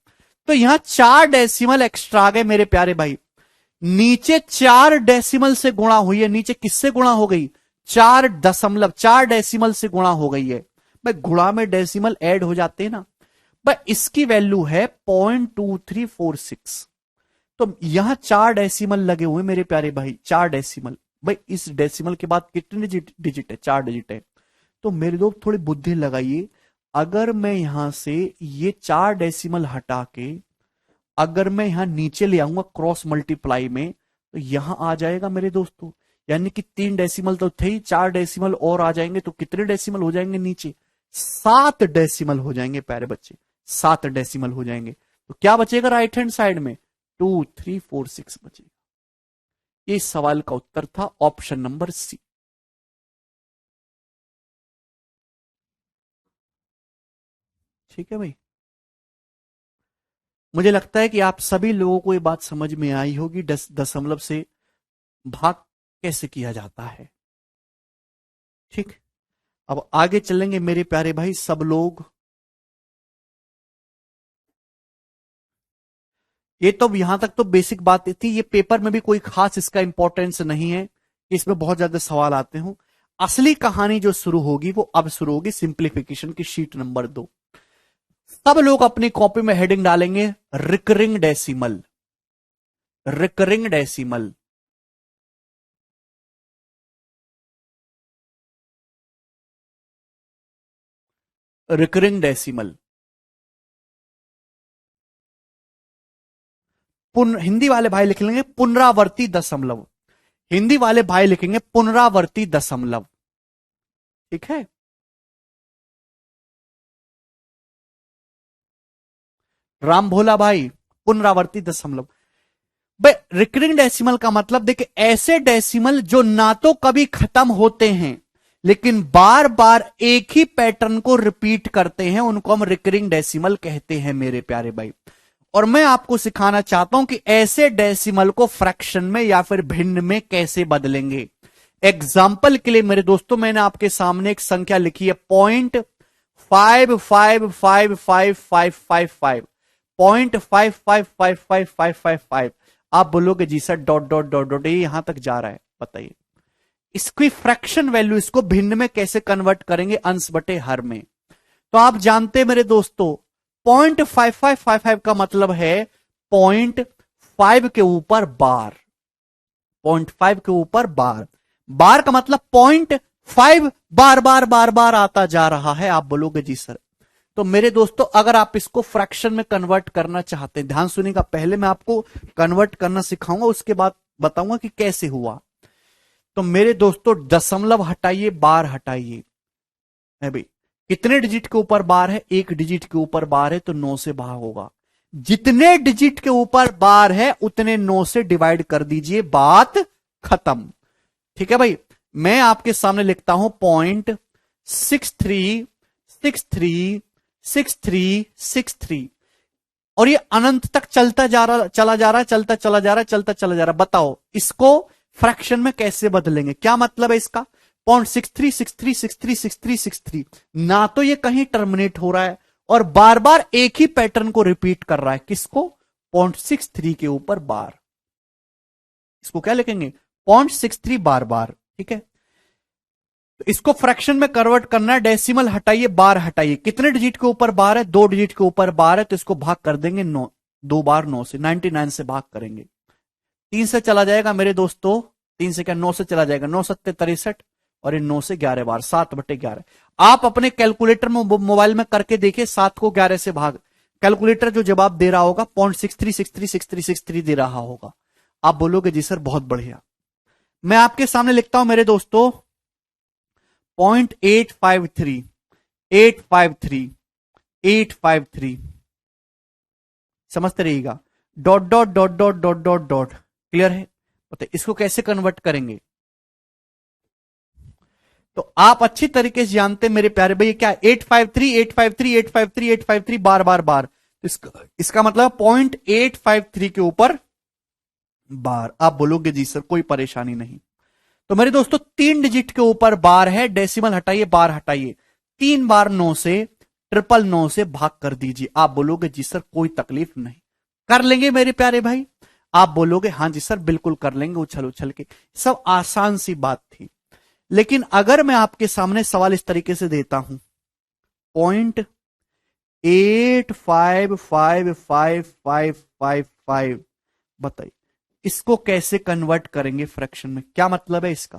तो यहां 4 डेसिमल एक्स्ट्रा आ गए मेरे प्यारे भाई। नीचे 4 डेसिमल से गुणा हुई है, नीचे किससे गुणा हो गई? 4 डेसिमल से गुणा हो गई है भाई। गुणा में डेसिमल ऐड हो जाते हैं ना भाई। इसकी वैल्यू है 0.2346। तो यहां 4 डेसिमल लगे हुए मेरे प्यारे भाई, 4 डेसिमल। भाई इस डेसिमल के बाद कितने डिजिट है? 4 डिजिट है। तो मेरे दोस्त थोड़ी बुद्धि लगाइए, अगर मैं यहां से ये 4 डेसिमल हटा के अगर मैं यहां नीचे ले आऊंगा क्रॉस मल्टीप्लाई में, तो यहां आ जाएगा मेरे दोस्तों, यानी कि 3 डेसिमल तो थे ही, 4 डेसिमल और आ जाएंगे, तो कितने डेसिमल हो जाएंगे नीचे? 7 डेसिमल हो जाएंगे प्यारे बच्चे, 7 डेसिमल हो जाएंगे। तो क्या बचेगा राइट हैंड साइड में? 2346 बचेगा। ये सवाल का उत्तर था ऑप्शन नंबर सी। ठीक है भाई, मुझे लगता है कि आप सभी लोगों को ये बात समझ में आई होगी, दशमलव से भाग कैसे किया जाता है। ठीक, अब आगे चलेंगे मेरे प्यारे भाई सब लोग। ये तो यहां तक तो बेसिक बात थी, ये पेपर में भी कोई खास इसका इंपॉर्टेंस नहीं है, इसमें बहुत ज्यादा सवाल आते हो। असली कहानी जो शुरू होगी वो अब शुरू होगी सिंप्लीफिकेशन की शीट नंबर 2। सब लोग अपनी कॉपी में हेडिंग डालेंगे recurring decimal. Recurring decimal, recurring decimal. Hindi वाले भाई लिख लेंगे पुनरावर्ती दशमलव। हिंदी वाले भाई लिखेंगे पुनरावर्ती दशमलव। ठीक है, राम भोला भाई, पुनरावर्ती दशमलव। भाई रिकरिंग डेसिमल का मतलब देखिए, ऐसे डेसिमल जो ना तो कभी खत्म होते हैं लेकिन बार बार एक ही पैटर्न को रिपीट करते हैं, उनको हम रिकरिंग डेसिमल कहते हैं मेरे प्यारे भाई। और मैं आपको सिखाना चाहता हूं कि ऐसे डेसिमल को फ्रैक्शन में या फिर भिन्न में कैसे बदलेंगे। एग्जाम्पल के लिए मेरे दोस्तों, मैंने आपके सामने एक संख्या लिखी है 0.555555, 0.555555। आप बोलोगे जी sir dot dot dot dot, ये यहां तक जा रहा है, बताइए इसकी फ्रैक्शन वैल्यू, इसको भिन्न में कैसे कन्वर्ट करेंगे, अंश बटे हर में। तो आप जानते हैं मेरे दोस्तों, 0.5555 का मतलब है 0.5 के ऊपर बार, 0.5 के ऊपर बार, बार का मतलब 0.5 बार बार बार बार आता जा रहा है। आप बोलोगे जी सर। तो मेरे दोस्तों अगर आप इसको फ्रैक्शन में कन्वर्ट करना चाहते हैं, ध्यान सुनिएगा, पहले मैं आपको कन्वर्ट करना सिखाऊंगा, उसके बाद बताऊंगा कि कैसे हुआ। तो मेरे दोस्तों दशमलव हटाइए, बार हटाइए, है भाई, कितने डिजिट के ऊपर बार है, एक डिजिट के ऊपर बार है तो 9 से भाग होगा। जितने डिजिट के ऊपर बार है उतने 9 से डिवाइड कर दीजिए, बात खत्म। ठीक है भाई, मैं आपके सामने लिखता हूं 0.63636363 और ये अनंत तक चलता जा रहा, चला जा रहा है, चलता चला जा रहा है, चलता चला जा रहा है। बताओ इसको फ्रैक्शन में कैसे बदलेंगे, क्या मतलब है इसका। 0.63636363 ना तो ये कहीं टर्मिनेट हो रहा है और बार बार एक ही पैटर्न को रिपीट कर रहा है, किसको, 0.63 के ऊपर बार, इसको क्या लिखेंगे, 0.63 बार बार। ठीक है, तो इसको फ्रैक्शन में कन्वर्ट करना है, डेसिमल हटाइए, बार हटाइए, कितने डिजिट के ऊपर बार है, 2 डिजिट के ऊपर बार है, तो इसको भाग कर देंगे 9, 2 बार 9 से, 99 से भाग करेंगे, 3 से चला जाएगा मेरे दोस्तों, 3 से क्या 9 से चला जाएगा, 9 सत्ते 63 और ये 9 से 11 बार, 7/11। आप अपने कैलकुलेटर में मोबाइल में करके देखिए, 7 को 11 से भाग, कैलकुलेटर जो जवाब दे रहा होगा 0.63636363 दे रहा होगा। आप बोलोगे जी सर बहुत बढ़िया। मैं आपके सामने लिखता हूं मेरे दोस्तों 0.853 853 853, समझते रहिएगा, dot dot dot dot dot dot dot, clear है। तो इसको कैसे कन्वर्ट करेंगे, तो आप अच्छी तरीके से जानते हैं मेरे प्यारे भाई, क्या 853 853 853 853 बार बार बार, तो इसका मतलब 0.853 के ऊपर बार। आप बोलोगे जी सर कोई परेशानी नहीं। तो मेरे दोस्तों 3 डिजिट के ऊपर बार है, डेसिमल हटाइए, बार हटाइए, 3 बार 9 से 999 से भाग कर दीजिए। आप बोलोगे जी सर कोई तकलीफ नहीं, कर लेंगे मेरे प्यारे भाई। आप बोलोगे हाँ जी सर बिल्कुल कर लेंगे, उछल उछल के, सब आसान सी बात थी। लेकिन अगर मैं आपके सामने सवाल इस तरीके से देता हूं 0.855555, बताइए इसको कैसे कन्वर्ट करेंगे फ्रैक्शन में, क्या मतलब है इसका।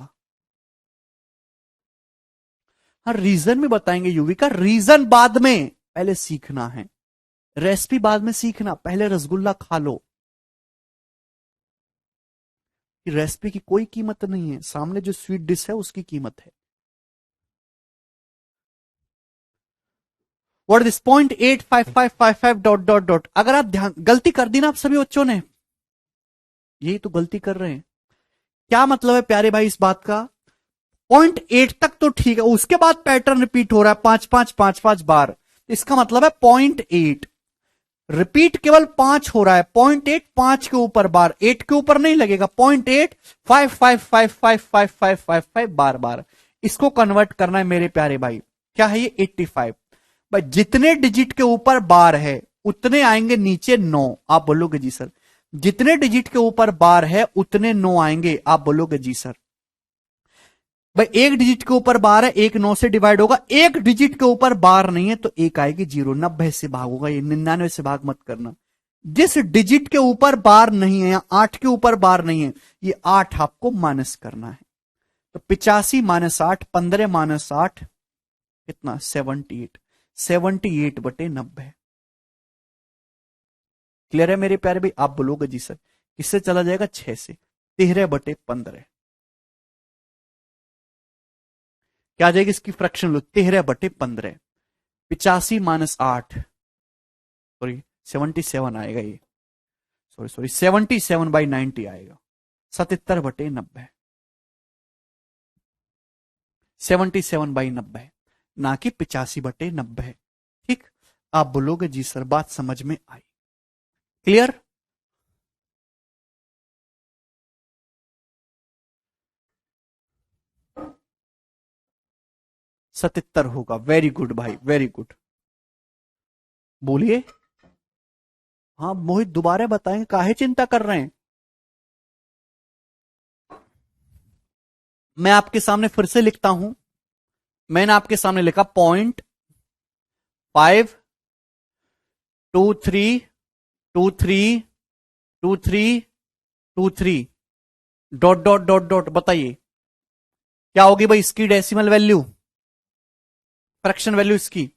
हाँ रीजन में बताएंगे यूवी का, रीजन बाद में, पहले सीखना है, रेसिपी बाद में सीखना, पहले रसगुल्ला खा लो। रेसिपी की कोई कीमत नहीं है, सामने जो स्वीट डिश है उसकी कीमत है। What this 0.85555 dot dot dot, अगर आप ध्यान, गलती कर दी ना आप सभी बच्चों ने, यही तो गलती कर रहे हैं। क्या मतलब है प्यारे भाई इस बात का, 0.8 तक तो ठीक है, उसके बाद पैटर्न रिपीट हो रहा है 5 बार, इसका मतलब है 0.8 रिपीट केवल 5 हो रहा है, 0.8 5 के ऊपर बार, 8 के ऊपर नहीं लगेगा, 0.8 5555555 बार बार। इसको कन्वर्ट करना है मेरे प्यारे भाई, क्या है ये 85 भाई, जितने डिजिट के ऊपर बार है उतने आएंगे नीचे 9। आप बोलोगे जी सर, जितने डिजिट के ऊपर बार है उतने 9 आएंगे। आप बोलोगे जी सर, भाई एक डिजिट के ऊपर बार है, एक 9 से डिवाइड होगा, एक डिजिट के ऊपर बार नहीं है तो एक आएगी 0, 90 से भाग होगा, ये 99 से भाग मत करना। जिस डिजिट के ऊपर बार नहीं है या 8 के ऊपर बार नहीं है, ये 8 आपको माइनस करना है। तो 85 - 8, 15 - 8 कितना, 78, 78/90। क्लियर है मेरे प्यारे भाई। आप बोलोगे जी सर किससे चला जाएगा, 6 से, 13/15, क्या आ जाएगी इसकी फ्रैक्शन लो, 13/15, 85 - 8, सॉरी 77 आएगा ये, सॉरी 77/90 आएगा, 77/90, 77/90 ना कि 85/90। ठीक, आप बोलोगे जी सर बात समझ में आई, क्लियर। 77 होगा, वेरी गुड भाई, वेरी गुड, बोलिए। हाँ मोहित दोबारा बताएंगे, काहे चिंता कर रहे हैं। मैं आपके सामने फिर से लिखता हूं। मैंने आपके सामने लिखा 0.523232323 डॉट डॉट डॉट डॉट। बताइए क्या होगी भाई इसकी डेसिमल वैल्यू, फ्रैक्शन वैल्यू इसकी।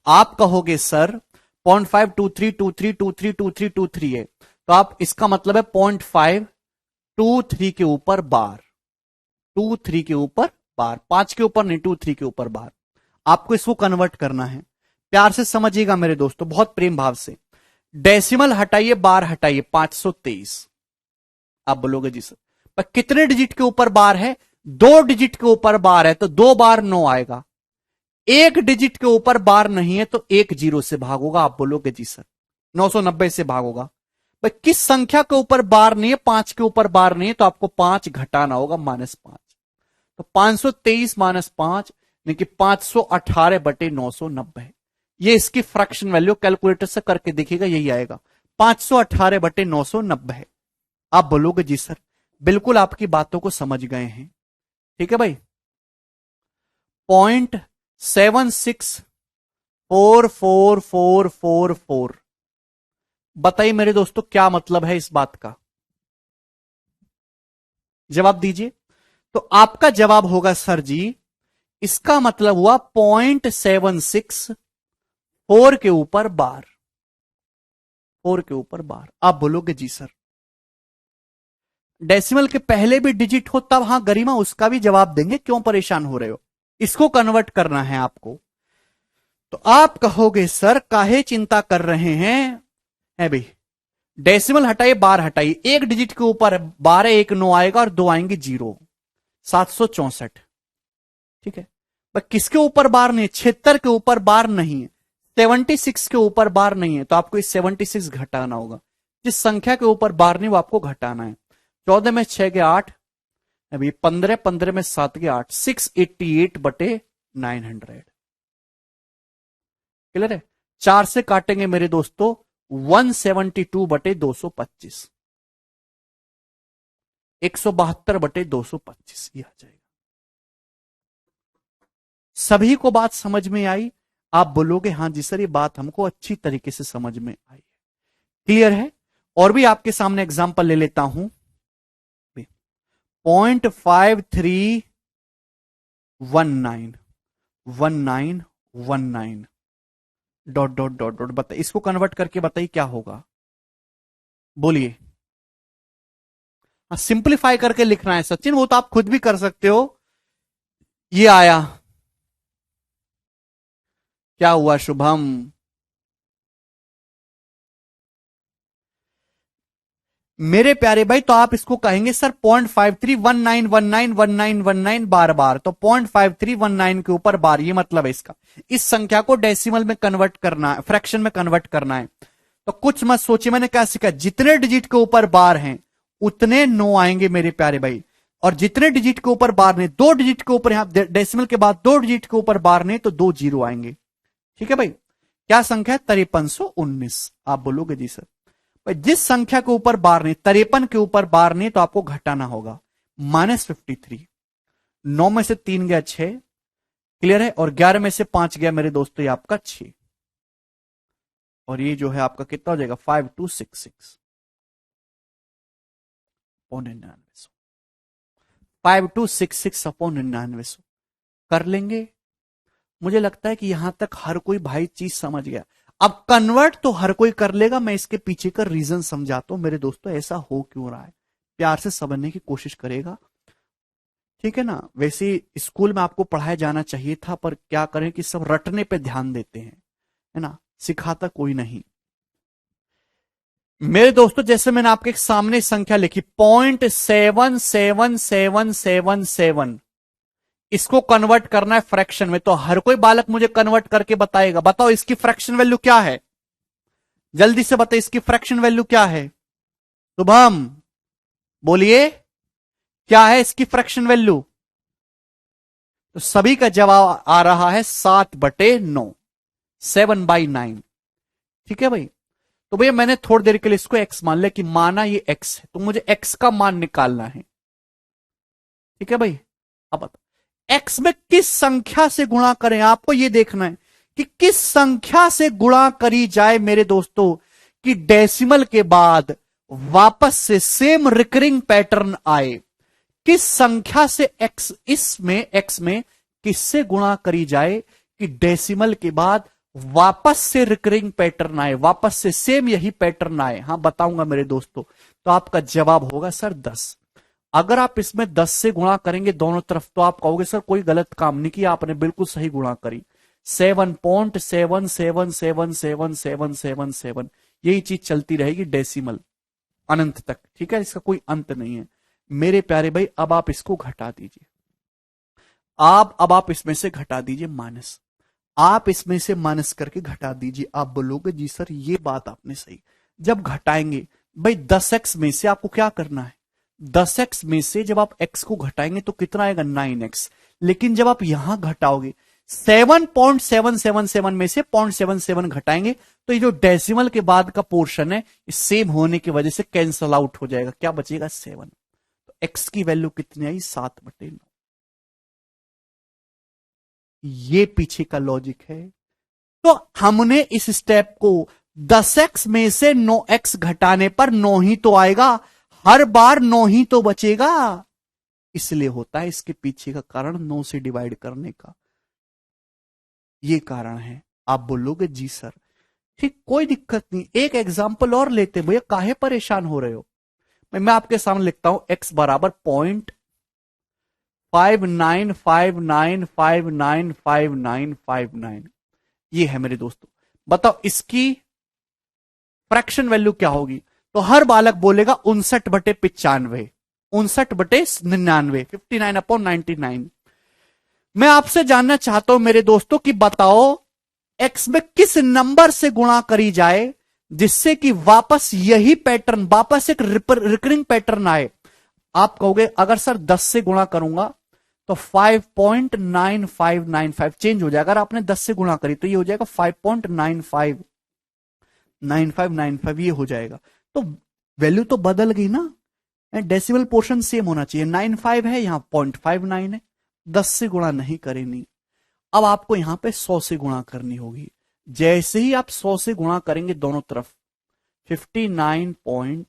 आप कहोगे सर 0.523232323 है, तो आप इसका मतलब है 0.523 के ऊपर बार, 23 के ऊपर बार, 5 के ऊपर नहीं, 23 के ऊपर बार। आपको इसको कन्वर्ट करना है। प्यार से समझिएगा मेरे दोस्तों, बहुत प्रेम भाव से। डेसिमल हटाइए, बार हटाइए, 523। आप बोलोगे जी सर पर कितने डिजिट के ऊपर बार है? 2 डिजिट के ऊपर बार है तो 2 बार 9 आएगा। 1 डिजिट के ऊपर बार नहीं है तो 1 जीरो से भागोगा। आप बोलोगे जी सर 990 से भागोगा। भाई किस संख्या के ऊपर बार नहीं है? 5 के ऊपर बार नहीं है तो आपको 5 घटाना होगा, -5। तो 523 -5 यानी कि 518/990। ये इसकी फ्रैक्शन वैल्यू कैलकुलेटर से करके देखिएगा, यही आएगा 518/990 है। आप बोलोगे जी सर बिल्कुल आपकी बातों को समझ गए हैं। ठीक है भाई, 0.764444। बताइए मेरे दोस्तों क्या मतलब है इस बात का? जवाब दीजिए। तो आपका जवाब होगा सर जी इसका मतलब हुआ 0.764 के ऊपर बार, 4 के ऊपर बार। आप बोलोगे जी सर डेसिमल के पहले भी डिजिट हो तब, हां गरिमा उसका भी जवाब देंगे, क्यों परेशान हो रहे हो? इसको कन्वर्ट करना है आपको। तो आप कहोगे सर काहे चिंता कर रहे हैं? है भाई डेसिमल हटाइए, बार हटाइए, 1 डिजिट के ऊपर 12, 1 9 आएगा और 2 आएंगे जीरो, 764। ठीक है, पर किसके ऊपर बार नहीं है? 76 के ऊपर बार नहीं है, 76 के ऊपर बार नहीं है, तो आपको इस 76 घटाना होगा। जिस संख्या के ऊपर बार नहीं वो आपको घटाना है। 14 में 6 के 8, अभी 15, 15 में 7 के 8, 688/900। क्लियर है? 4 से काटेंगे मेरे दोस्तों 172/225, 172/225 ये आ जाएगा। सभी को बात समझ में आई? आप बोलोगे हाँ जी सर ये बात हमको अच्छी तरीके से समझ में आई है। क्लियर है? और भी आपके सामने एग्जांपल ले लेता हूं। 0.5319 डॉट डॉट डॉट डॉट। बताइए इसको कन्वर्ट करके बताइए क्या होगा, बोलिए। सिंप्लीफाई करके लिखना है सचिन, वो तो आप खुद भी कर सकते हो। ये आया, क्या हुआ शुभम? मेरे प्यारे भाई तो आप इसको कहेंगे सर 0.5319191919 बार बार, तो 0.5319 के ऊपर बार, ये मतलब है इसका। इस संख्या को डेसिमल में कन्वर्ट करना है, फ्रैक्शन में कन्वर्ट करना है। तो कुछ मत सोचिए, मैंने क्या सीखा, जितने डिजिट के ऊपर बार हैं उतने 9 आएंगे मेरे प्यारे भाई, और जितने डिजिट के ऊपर बार नहीं, 2 डिजिट के ऊपर, यहां डेसिमल के बाद 2 डिजिट के ऊपर बार नहीं तो 2 जीरो आएंगे। ठीक है भाई, क्या संख्या है? 5319। आप बोलोगे जी सर जिस संख्या के ऊपर बार नहीं, 53 के ऊपर बार नहीं, तो आपको घटाना होगा -53। 9 में से 3 गया 6, क्लियर है, और 11 में से 5 गया मेरे दोस्तों ये आपका 6, और ये जो है आपका कितना हो जाएगा 5266 5266/99। कर लेंगे? मुझे लगता है कि यहां तक हर कोई भाई चीज समझ गया। अब कन्वर्ट तो हर कोई कर लेगा, मैं इसके पीछे का रीजन समझाता हूं मेरे दोस्तों ऐसा हो क्यों रहा है, प्यार से समझने की कोशिश करेगा। ठीक है ना? वैसे स्कूल में आपको पढ़ाया जाना चाहिए था, पर क्या करें कि सब रटने पे ध्यान देते हैं, है ना, सिखाता कोई नहीं। मेरे दोस्तों जैसे मैंने आपके सामने संख्या लिखी 0.77777, इसको कन्वर्ट करना है फ्रैक्शन में, तो हर कोई बालक मुझे कन्वर्ट करके बताएगा। बताओ इसकी फ्रैक्शन वैल्यू क्या है? जल्दी से बताइए इसकी फ्रैक्शन वैल्यू क्या है? शुभम बोलिए क्या है इसकी फ्रैक्शन वैल्यू? तो सभी का जवाब आ रहा है 7/9, 7/9। ठीक है भाई, तो भैया मैंने थोड़ी देर के लिए इसको x मान लिया कि माना ये x है, तो मुझे x का मान निकालना है। ठीक है भाई, अब बता एक्स में किस संख्या से गुणा करें, आपको यह देखना है कि किस संख्या से गुणा करी जाए मेरे दोस्तों कि डेसिमल के बाद वापस से सेम रिकरिंग पैटर्न आए। किस संख्या से एक्स में किससे गुणा करी जाए कि डेसिमल के बाद वापस से रिकरिंग पैटर्न आए, वापस से सेम यही पैटर्न आए। हां बताऊंगा मेरे दोस्तों। तो आपका जवाब होगा सर 10। अगर आप इसमें 10 से गुणा करेंगे दोनों तरफ तो आप कहोगे सर कोई गलत काम नहीं किया आपने, बिल्कुल सही गुणा करी। 7.7777777 यही चीज चलती रहेगी डेसिमल अनंत तक, ठीक है, इसका कोई अंत नहीं है मेरे प्यारे भाई। अब आप इसको घटा दीजिए, अब आप इसमें से घटा दीजिए माइनस, आप इसमें से माइनस करके घटा दीजिए। आप बोलोगे जी सर ये बात आपने सही। जब घटाएंगे भाई 10x में से आपको क्या करना है, 10x में से जब आप x को घटाएंगे तो कितना आएगा 9x। लेकिन जब आप यहां घटाओगे 7.777 में से 0.77 घटाएंगे तो ये जो डेसिमल के बाद का पोर्शन है सेम होने की वजह से कैंसल आउट हो जाएगा, क्या बचेगा 7। तो x की वैल्यू कितनी आई 7/9। ये पीछे का लॉजिक है। तो हमने इस स्टेप को 10x में से 9x घटाने पर 9 ही तो आएगा, हर बार 9 ही तो बचेगा, इसलिए होता है। इसके पीछे का कारण 9 से डिवाइड करने का ये कारण है। आप बोलोगे जी सर ठीक, कोई दिक्कत नहीं। एक एग्जाम्पल और लेते भैया, काहे परेशान हो रहे हो। मैं आपके सामने लिखता हूं x बराबर 0.5959595959 ये है मेरे दोस्तों। बताओ इसकी फ्रैक्शन वैल्यू क्या होगी। तो हर बालक बोलेगा 59/95, 59/99, 59/99। मैं आपसे जानना चाहता हूं मेरे दोस्तों कि बताओ x में किस नंबर से गुणा करी जाए जिससे कि वापस यही पैटर्न, वापस एक रिकरिंग पैटर्न आए। आप कहोगे अगर सर 10 से गुणा करूंगा तो 5.9595 चेंज हो जाएगा। अगर आपने 10 से गुणा करी तो ये हो जाएगा 5.9595 ये हो जाएगा। तो वैल्यू तो बदल गई ना, डेसिमल पोर्शन सेम होना चाहिए। 95 है, यहां 0.59 है, 10 से गुणा नहीं करेंगे। अब आपको यहां पे 100 से गुणा करनी होगी। जैसे ही आप 100 से गुणा करेंगे दोनों तरफ 59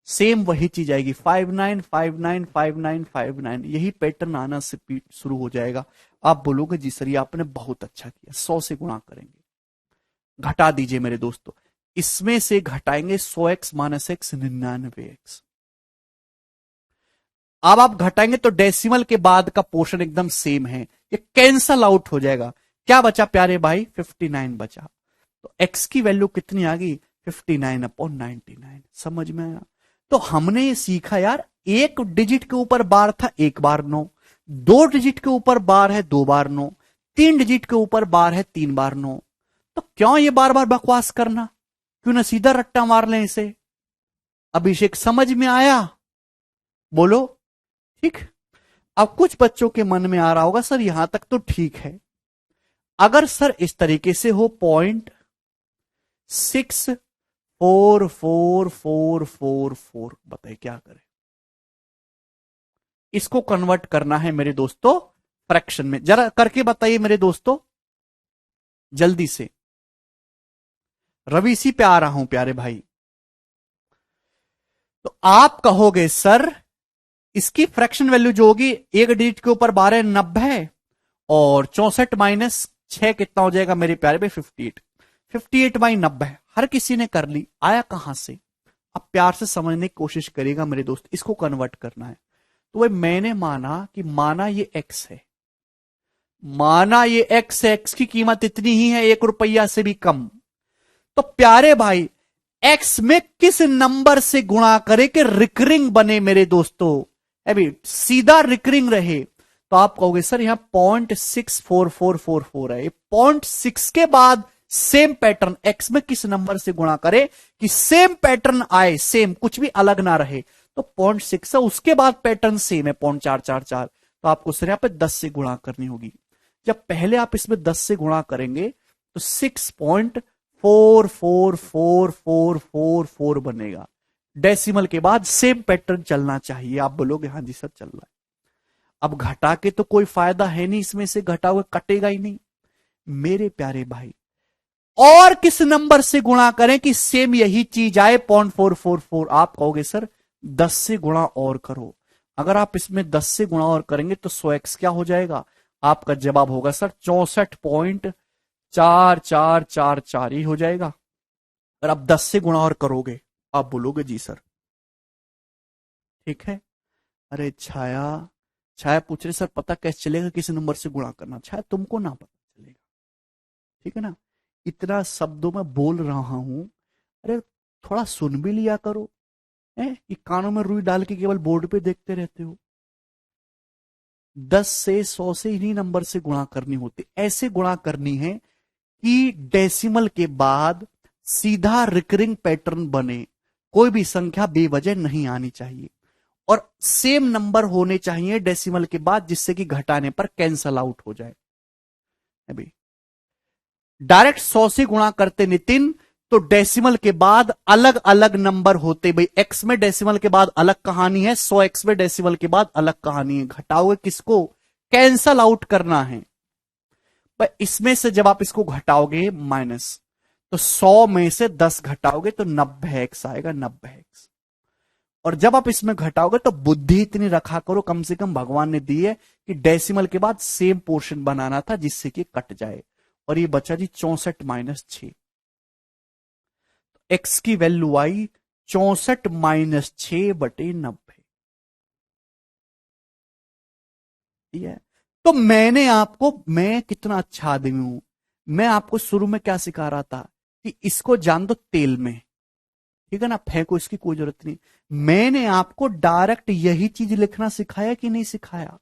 सेम वही चीज आएगी 59595959 यही पैटर्न आना से शुरू हो जाएगा। आप बोलोगे जी सर ये आपने बहुत अच्छा किया, 100 से गुणा करेंगे। घटा दीजिए मेरे दोस्तों, इसमें से घटाएंगे 100x माइनस x 99x। अब आप घटाएंगे तो डेसिमल के बाद का पोर्शन एकदम सेम है, ये कैंसल आउट हो जाएगा। क्या बचा प्यारे भाई 59 बचा। तो x की वैल्यू कितनी आ गई 59/99। समझ में आया। तो हमने ये सीखा यार, एक डिजिट के ऊपर बार था 1 बार 9, 2 डिजिट के ऊपर बार है 2 बार 9, 3 डिजिट के ऊपर बार है 3 बार 9। तो क्यों ये बार बार बकवास करना, क्यों ना सीधा रट्टा मार लें इसे। अभिषेक समझ में आया, बोलो ठीक। अब कुछ बच्चों के मन में आ रहा होगा सर यहां तक तो ठीक है, अगर सर इस तरीके से हो 0.64444 बताइए क्या करें। इसको कन्वर्ट करना है मेरे दोस्तों फ्रैक्शन में, जरा करके बताइए मेरे दोस्तों जल्दी से। रवि सी पे आ रहा हूं प्यारे भाई। तो आप कहोगे सर इसकी फ्रैक्शन वैल्यू जो होगी एक डिजिट के ऊपर 12 90 और 64 माइनस 6 कितना हो जाएगा मेरे प्यारे भाई 58। 58/90 हर किसी ने कर ली, आया कहां से। अब प्यार से समझने की कोशिश करेगा मेरे दोस्त, इसको कन्वर्ट करना है। तो भाई मैंने माना कि माना ये x है, माना ये x है, x की कीमत इतनी ही है 1 रुपया से भी कम। तो प्यारे भाई x में किस नंबर से गुणा करे कि रिकरिंग बने मेरे दोस्तों, अभी सीधा रिकरिंग रहे। तो आप कहोगे सर यहां 0.64444 है, 0.6 के बाद सेम पैटर्न x में किस नंबर से गुणा करे कि सेम पैटर्न आए, सेम कुछ भी अलग ना रहे। तो 0.6 है, उसके बाद पैटर्न सेम है 0.444। तो आपको सर यहां पे 10 से गुणा करनी होगी। जब पहले आप इसमें 10 से गुणा करेंगे तो 6.44444 बनेगा। डेसिमल के बाद सेम पैटर्न चलना चाहिए। आप बोलोगे हाँ जी सर चल रहा है। अब घटा के तो कोई फायदा है नहीं, इसमें से घटा हुआ कटेगा ही नहीं। मेरे प्यारे भाई, और किस नंबर से गुणा करें कि सेम यही चीज आए 0.444? आप कहोगे सर 10 से गुणा और करो। अगर आप इसमें 10 से गुणा और करेंगे तो 100x क्या हो जाएगा? आपका जवाब होगा सर 64.4444 ही हो जाएगा। अगर आप 10 से गुणा और करोगे, आप बोलोगे जी सर। ठीक है। अरे छाया, छाया पूछ रहे सर पता कैसे चलेगा किस नंबर से गुणा करना? छाया तुमको ना पता चलेगा, ठीक है ना? इतना शब्दों में बोल रहा हूं, अरे थोड़ा सुन भी लिया करो। है कि कानों में रुई डाल के केवल बोर्ड पे देखते रहते हो? 10 से 100 से इन्हीं नंबर से गुणा करनी होती, ऐसे गुणा करनी है कि डेसिमल के बाद सीधा रिकरिंग पैटर्न बने, कोई भी संख्या बेवजह नहीं आनी चाहिए, और सेम नंबर होने चाहिए डेसिमल के बाद, जिससे कि घटाने पर कैंसल आउट हो जाए। अभी डायरेक्ट 100 से गुणा करते नितिन, तो डेसिमल के बाद अलग अलग नंबर होते भाई। एक्स में डेसिमल के बाद अलग कहानी है, 100x में डेसिमल के बाद अलग कहानी है। घटाओगे किसको? कैंसल आउट करना है। पर इसमें से जब आप इसको घटाओगे माइनस, तो 100 में से 10 घटाओगे तो 90x आएगा, 90x। और जब आप इसमें घटाओगे तो बुद्धि इतनी रखा करो, कम से कम भगवान ने दी है कि डेसिमल के बाद सेम पोर्शन बनाना था जिससे कि कट जाए। और ये बचा जी 64-6। एक्स की वैल्यू आई 64-6/90। ठीक है। तो मैंने आपको, मैं कितना अच्छा आदमी हूं, मैं आपको शुरू में क्या सिखा रहा था कि इसको जान दो तेल में, ठीक है ना, फेंको, इसकी कोई जरूरत नहीं। मैंने आपको डायरेक्ट यही चीज लिखना सिखाया कि नहीं सिखाया?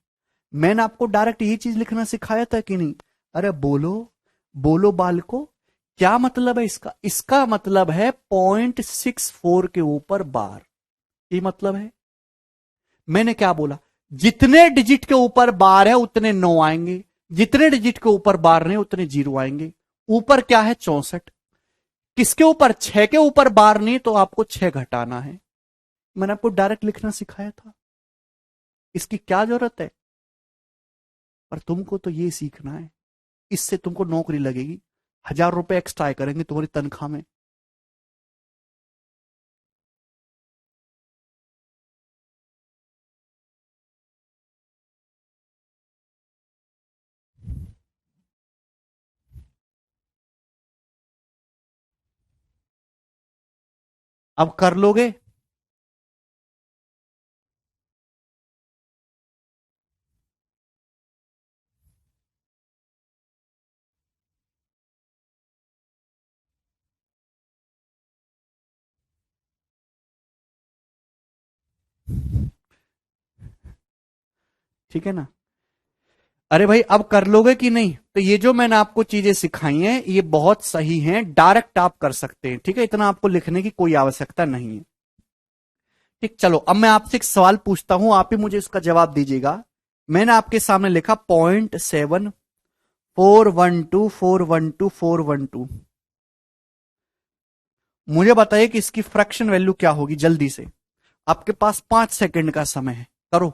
मैंने आपको डायरेक्ट यही चीज लिखना सिखाया था कि नहीं? अरे बोलो, बोलो बालको, क्या मतलब है इसका? इसका मतलब है 0.64 के ऊपर बार। ये मतलब है। मैंने क्या बोला? जितने डिजिट के ऊपर बार है उतने 9 आएंगे, जितने डिजिट के ऊपर बार नहीं उतने 0 आएंगे। ऊपर क्या है? 64। किसके ऊपर? 6 के ऊपर बार नहीं, तो आपको 6 घटाना है। मैंने आपको डायरेक्ट लिखना सिखाया था, इसकी क्या जरूरत है? पर तुमको तो ये सीखना है, इससे तुमको नौकरी लगेगी, 1000 रुपए एक्स्ट्रा आया करेंगे तुम्हारी तनख्वाह में। अब कर लोगे? ठीक है ना? अरे भाई अब कर लोगे कि नहीं? तो ये जो मैंने आपको चीजें सिखाई हैं ये बहुत सही हैं, डायरेक्ट आप कर सकते हैं, ठीक है, इतना आपको लिखने की कोई आवश्यकता नहीं है। ठीक, चलो अब मैं आपसे एक सवाल पूछता हूं, आप ही मुझे इसका जवाब दीजिएगा। मैंने आपके सामने लिखा 0.7412412412। मुझे बताइए कि इसकी फ्रैक्शन वैल्यू क्या होगी, जल्दी से। आपके पास 5 सेकंड का समय है, करो।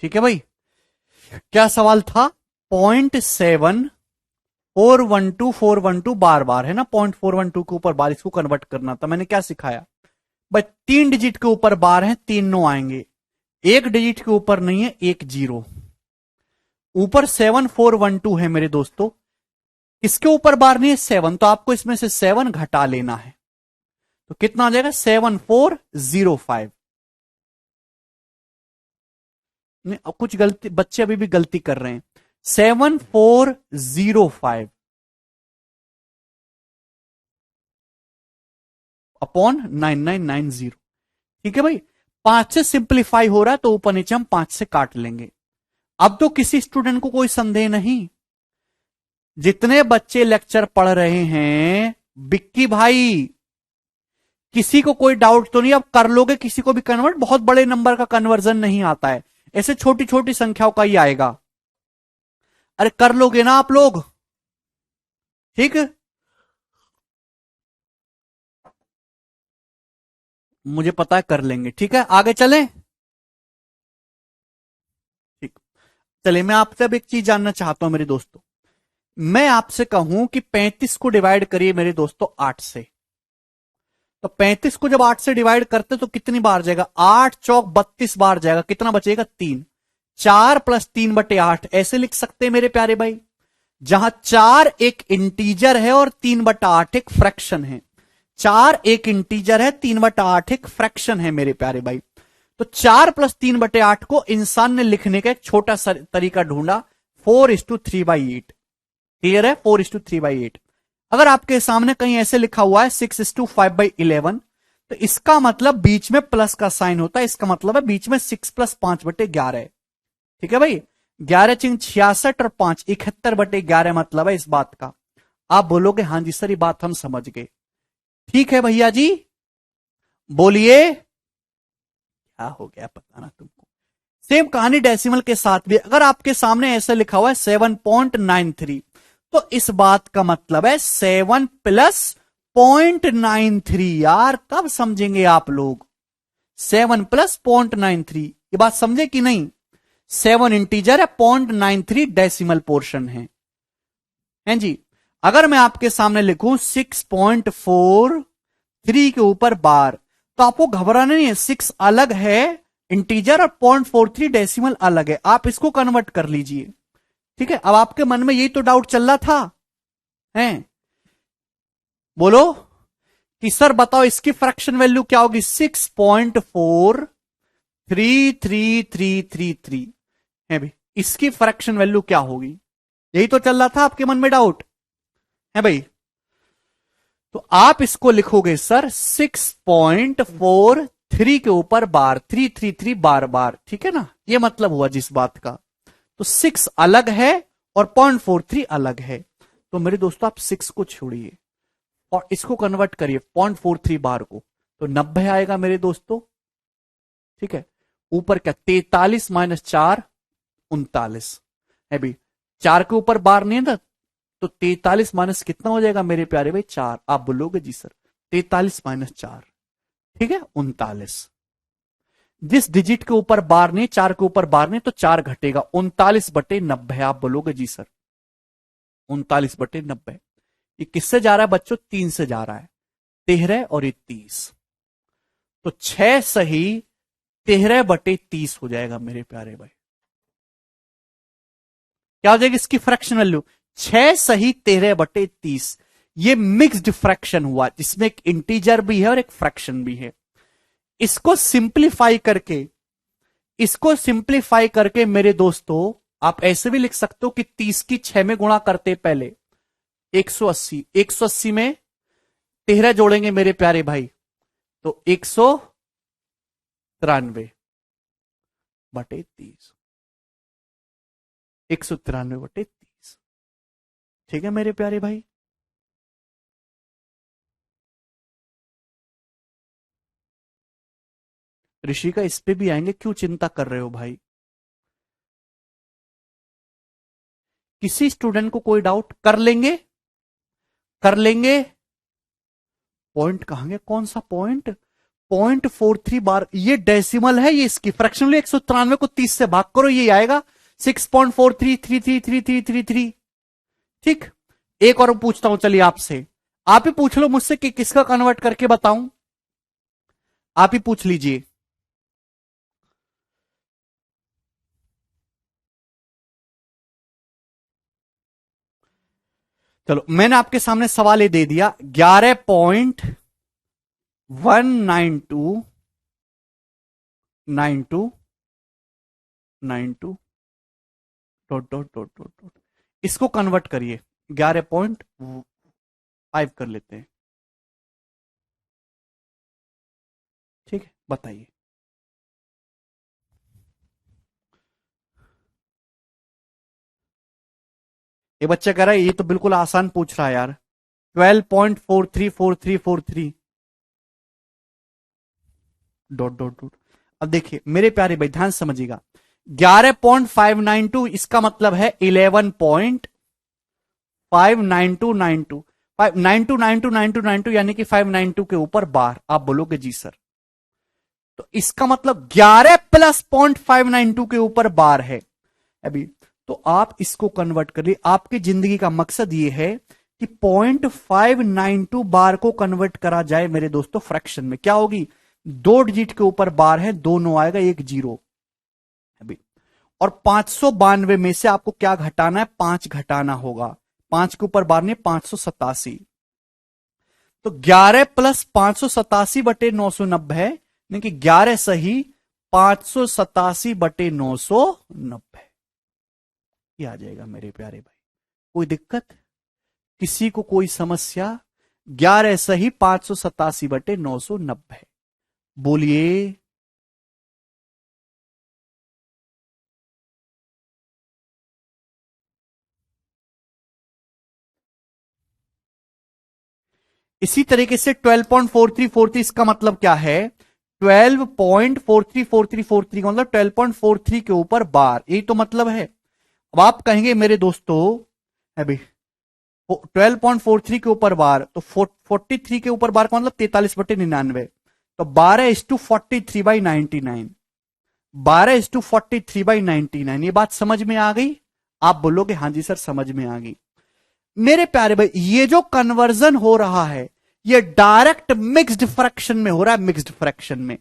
ठीक है भाई, क्या सवाल था? 0.7412 बार बार है ना, 0.412 के ऊपर बार, इसको कन्वर्ट करना था। मैंने क्या सिखाया भाई? 3 डिजिट के ऊपर बार है, 3 नो आएंगे। 1 डिजिट के ऊपर नहीं है, 1 जीरो। ऊपर 7412 है मेरे दोस्तों, इसके ऊपर बार नहीं है 7, तो आपको इसमें से 7 घटा लेना है। तो कितना आ जाएगा? 7405। नहीं, कुछ गलती, बच्चे अभी भी गलती कर रहे हैं। 7405 अपॉन 9990। ठीक है भाई, 5 से सिंप्लीफाई हो रहा है तो ऊपर नीचे हम 5 से काट लेंगे। अब तो किसी स्टूडेंट को कोई संदेह नहीं। जितने बच्चे लेक्चर पढ़ रहे हैं, बिक्की भाई, किसी को कोई डाउट तो नहीं? अब कर लोगे किसी को भी कन्वर्ट? बहुत बड़े नंबर का कन्वर्जन नहीं आता है, ऐसे छोटी छोटी संख्याओं का ही आएगा। अरे कर लोगे ना आप लोग? ठीक, मुझे पता है कर लेंगे। ठीक है, आगे चलें। ठीक, चलिए, मैं आपसे अब एक चीज जानना चाहता हूं मेरे दोस्तों। मैं आपसे कहूं कि 35 को डिवाइड करिए मेरे दोस्तों 8 से, तो 35 को जब 8 से डिवाइड करते तो कितनी बार जाएगा? 8 चौक 32 बार जाएगा। कितना बचेगा? 3। 4 प्लस 3/8 ऐसे लिख सकते हैं मेरे प्यारे भाई, जहां 4 एक इंटीजर है और 3/8 एक फ्रैक्शन है। 4 एक इंटीजर है, 3/8 एक फ्रैक्शन है मेरे प्यारे भाई। तो 4 प्लस 3/8 को इंसान ने लिखने का एक छोटा सा तरीका ढूंढा, 4:3/8। क्लियर है? 4:3/8। अगर आपके सामने कहीं ऐसे लिखा हुआ है 6:5/11, तो इसका मतलब बीच में प्लस का साइन होता है, इसका मतलब है बीच में 6 + 5/11 है। ठीक है भाई, 11 × 66 और 5 71/11 मतलब है इस बात का। आप बोलोगे हाँ जी सर, ये बात हम समझ गए। ठीक है भैया जी, बोलिए क्या हो गया पता ना तुमको। सेम कहानी डेसिमल के साथ भी, अगर आपके सामने ऐसा लिखा हुआ है 7.93, तो इस बात का मतलब है 7 + 0.93। यार कब समझेंगे आप लोग? 7 + 0.93, ये बात समझे कि नहीं? 7 इंटीजर है, 0.93 डेसिमल पोर्शन है। हैं जी? अगर मैं आपके सामने लिखूं 6.43 के ऊपर बार, तो आपको घबराना नहीं है, 6 अलग है इंटीजर और 0.43 डेसिमल अलग है। आप इसको कन्वर्ट कर लीजिए। ठीक है, अब आपके मन में यही तो डाउट चल रहा था, हैं? बोलो कि सर बताओ इसकी फ्रैक्शन वैल्यू क्या होगी? 6.43333 है भाई, इसकी फ्रैक्शन वैल्यू क्या होगी? यही तो चल रहा था आपके मन में डाउट, है भाई? तो आप इसको लिखोगे सर 6.43 के ऊपर बार, 333 बार बार। ठीक है ना, ये मतलब हुआ जिस बात का। तो 6 अलग है और 0.43 अलग है। तो मेरे दोस्तों आप 6 को छोड़िए और इसको कन्वर्ट करिए 0.43 बार को, तो 90 आएगा मेरे दोस्तों। ठीक है, ऊपर क्या? 43 - 4 39 है भाई। 4 के ऊपर बार नहीं है ना, तो 43 माइनस कितना हो जाएगा मेरे प्यारे भाई? 4। आप बोलोगे जी सर 43 - 4, ठीक है 39। जिस डिजिट के ऊपर बार नहीं, 4 के ऊपर बार नहीं, तो 4 घटेगा, 39/90। आप बोलोगे जी सर 39/90। ये किससे जा रहा है बच्चों? 3 से जा रहा है, 13 और ये 30। तो 6 सही 13/30 हो जाएगा मेरे प्यारे भाई। क्या हो जाएगी इसकी फ्रैक्शन वैल्यू? 6 सही 13/30। ये मिक्स्ड फ्रैक्शन हुआ, जिसमें एक इंटीजर भी है और एक फ्रैक्शन भी है। इसको सिंप्लीफाई करके मेरे दोस्तों आप ऐसे भी लिख सकते हो कि 30 की 6 में गुणा करते पहले 180, 180 में 13 जोड़ेंगे मेरे प्यारे भाई, तो 193/30, 193/30। ठीक है मेरे प्यारे भाई। ऋषिका इस पे भी आएंगे, क्यों चिंता कर रहे हो भाई? किसी स्टूडेंट को कोई डाउट? कर लेंगे, कर लेंगे। पॉइंट कहां गया? कौन सा पॉइंट? 0.43 बार, ये डेसिमल है, ये इसकी फ्रैक्शनल 193 को 30 से भाग करो, ये आएगा 6.43333333। ठीक, एक और पूछता हूं, चलिए आपसे, आप ही पूछ लो मुझसे कि किसका कन्वर्ट करके बताऊं, आप ही पूछ लीजिए। चलो, मैंने आपके सामने सवाल ये दे दिया, 11.1929292 dot dot dot dot dot, इसको कन्वर्ट करिए, 11.5 कर लेते हैं। ठीक है, बताइए। ये बच्चा कह रहा है ये तो बिल्कुल आसान पूछ रहा है यार, 12.434343 डॉट डॉट डॉट। अब देखिए मेरे प्यारे भाई, ध्यान समझिएगा, 11.592 इसका मतलब है 11.59292 592929292 यानी कि 592 के ऊपर बार। आप बोलोगे जी सर, तो इसका मतलब 11 प्लस 0.592 के ऊपर बार है अभी। तो आप इसको कन्वर्ट करिए, आपकी जिंदगी का मकसद ये है कि 0.592 बार को कन्वर्ट करा जाए मेरे दोस्तों फ्रैक्शन में। क्या होगी, 2 डिजिट के ऊपर बार है, 2 9 आएगा, 1 0 अभी। और 592 में से आपको क्या घटाना है, 5 घटाना होगा, 5 के ऊपर बार नहीं, 587। तो 11 प्लस 587 बटे 990 है, यानी कि 11 सही 587 बटे 990, ये आ जाएगा मेरे प्यारे भाई। कोई दिक्कत, किसी को कोई समस्या? 11 सही 587 बटे 990, बोलिए। इसी तरीके से 12.4343 इसका मतलब क्या है, 12.434343 का मतलब 12.43 के ऊपर बार, यही तो मतलब है। अब आप कहेंगे मेरे दोस्तों अभी 12.43 के ऊपर बार, तो 43 के ऊपर बार का मतलब 43/99, तो 12:43/99, 12:43/99, ये बात समझ में आ गई? आप बोलोगे हाँ जी सर समझ में आ गई। मेरे प्यारे भाई, ये जो कन्वर्जन हो रहा है ये डायरेक्ट मिक्स्ड फ्रैक्शन में हो रहा है, मिक्स्ड फ्रैक्शन में।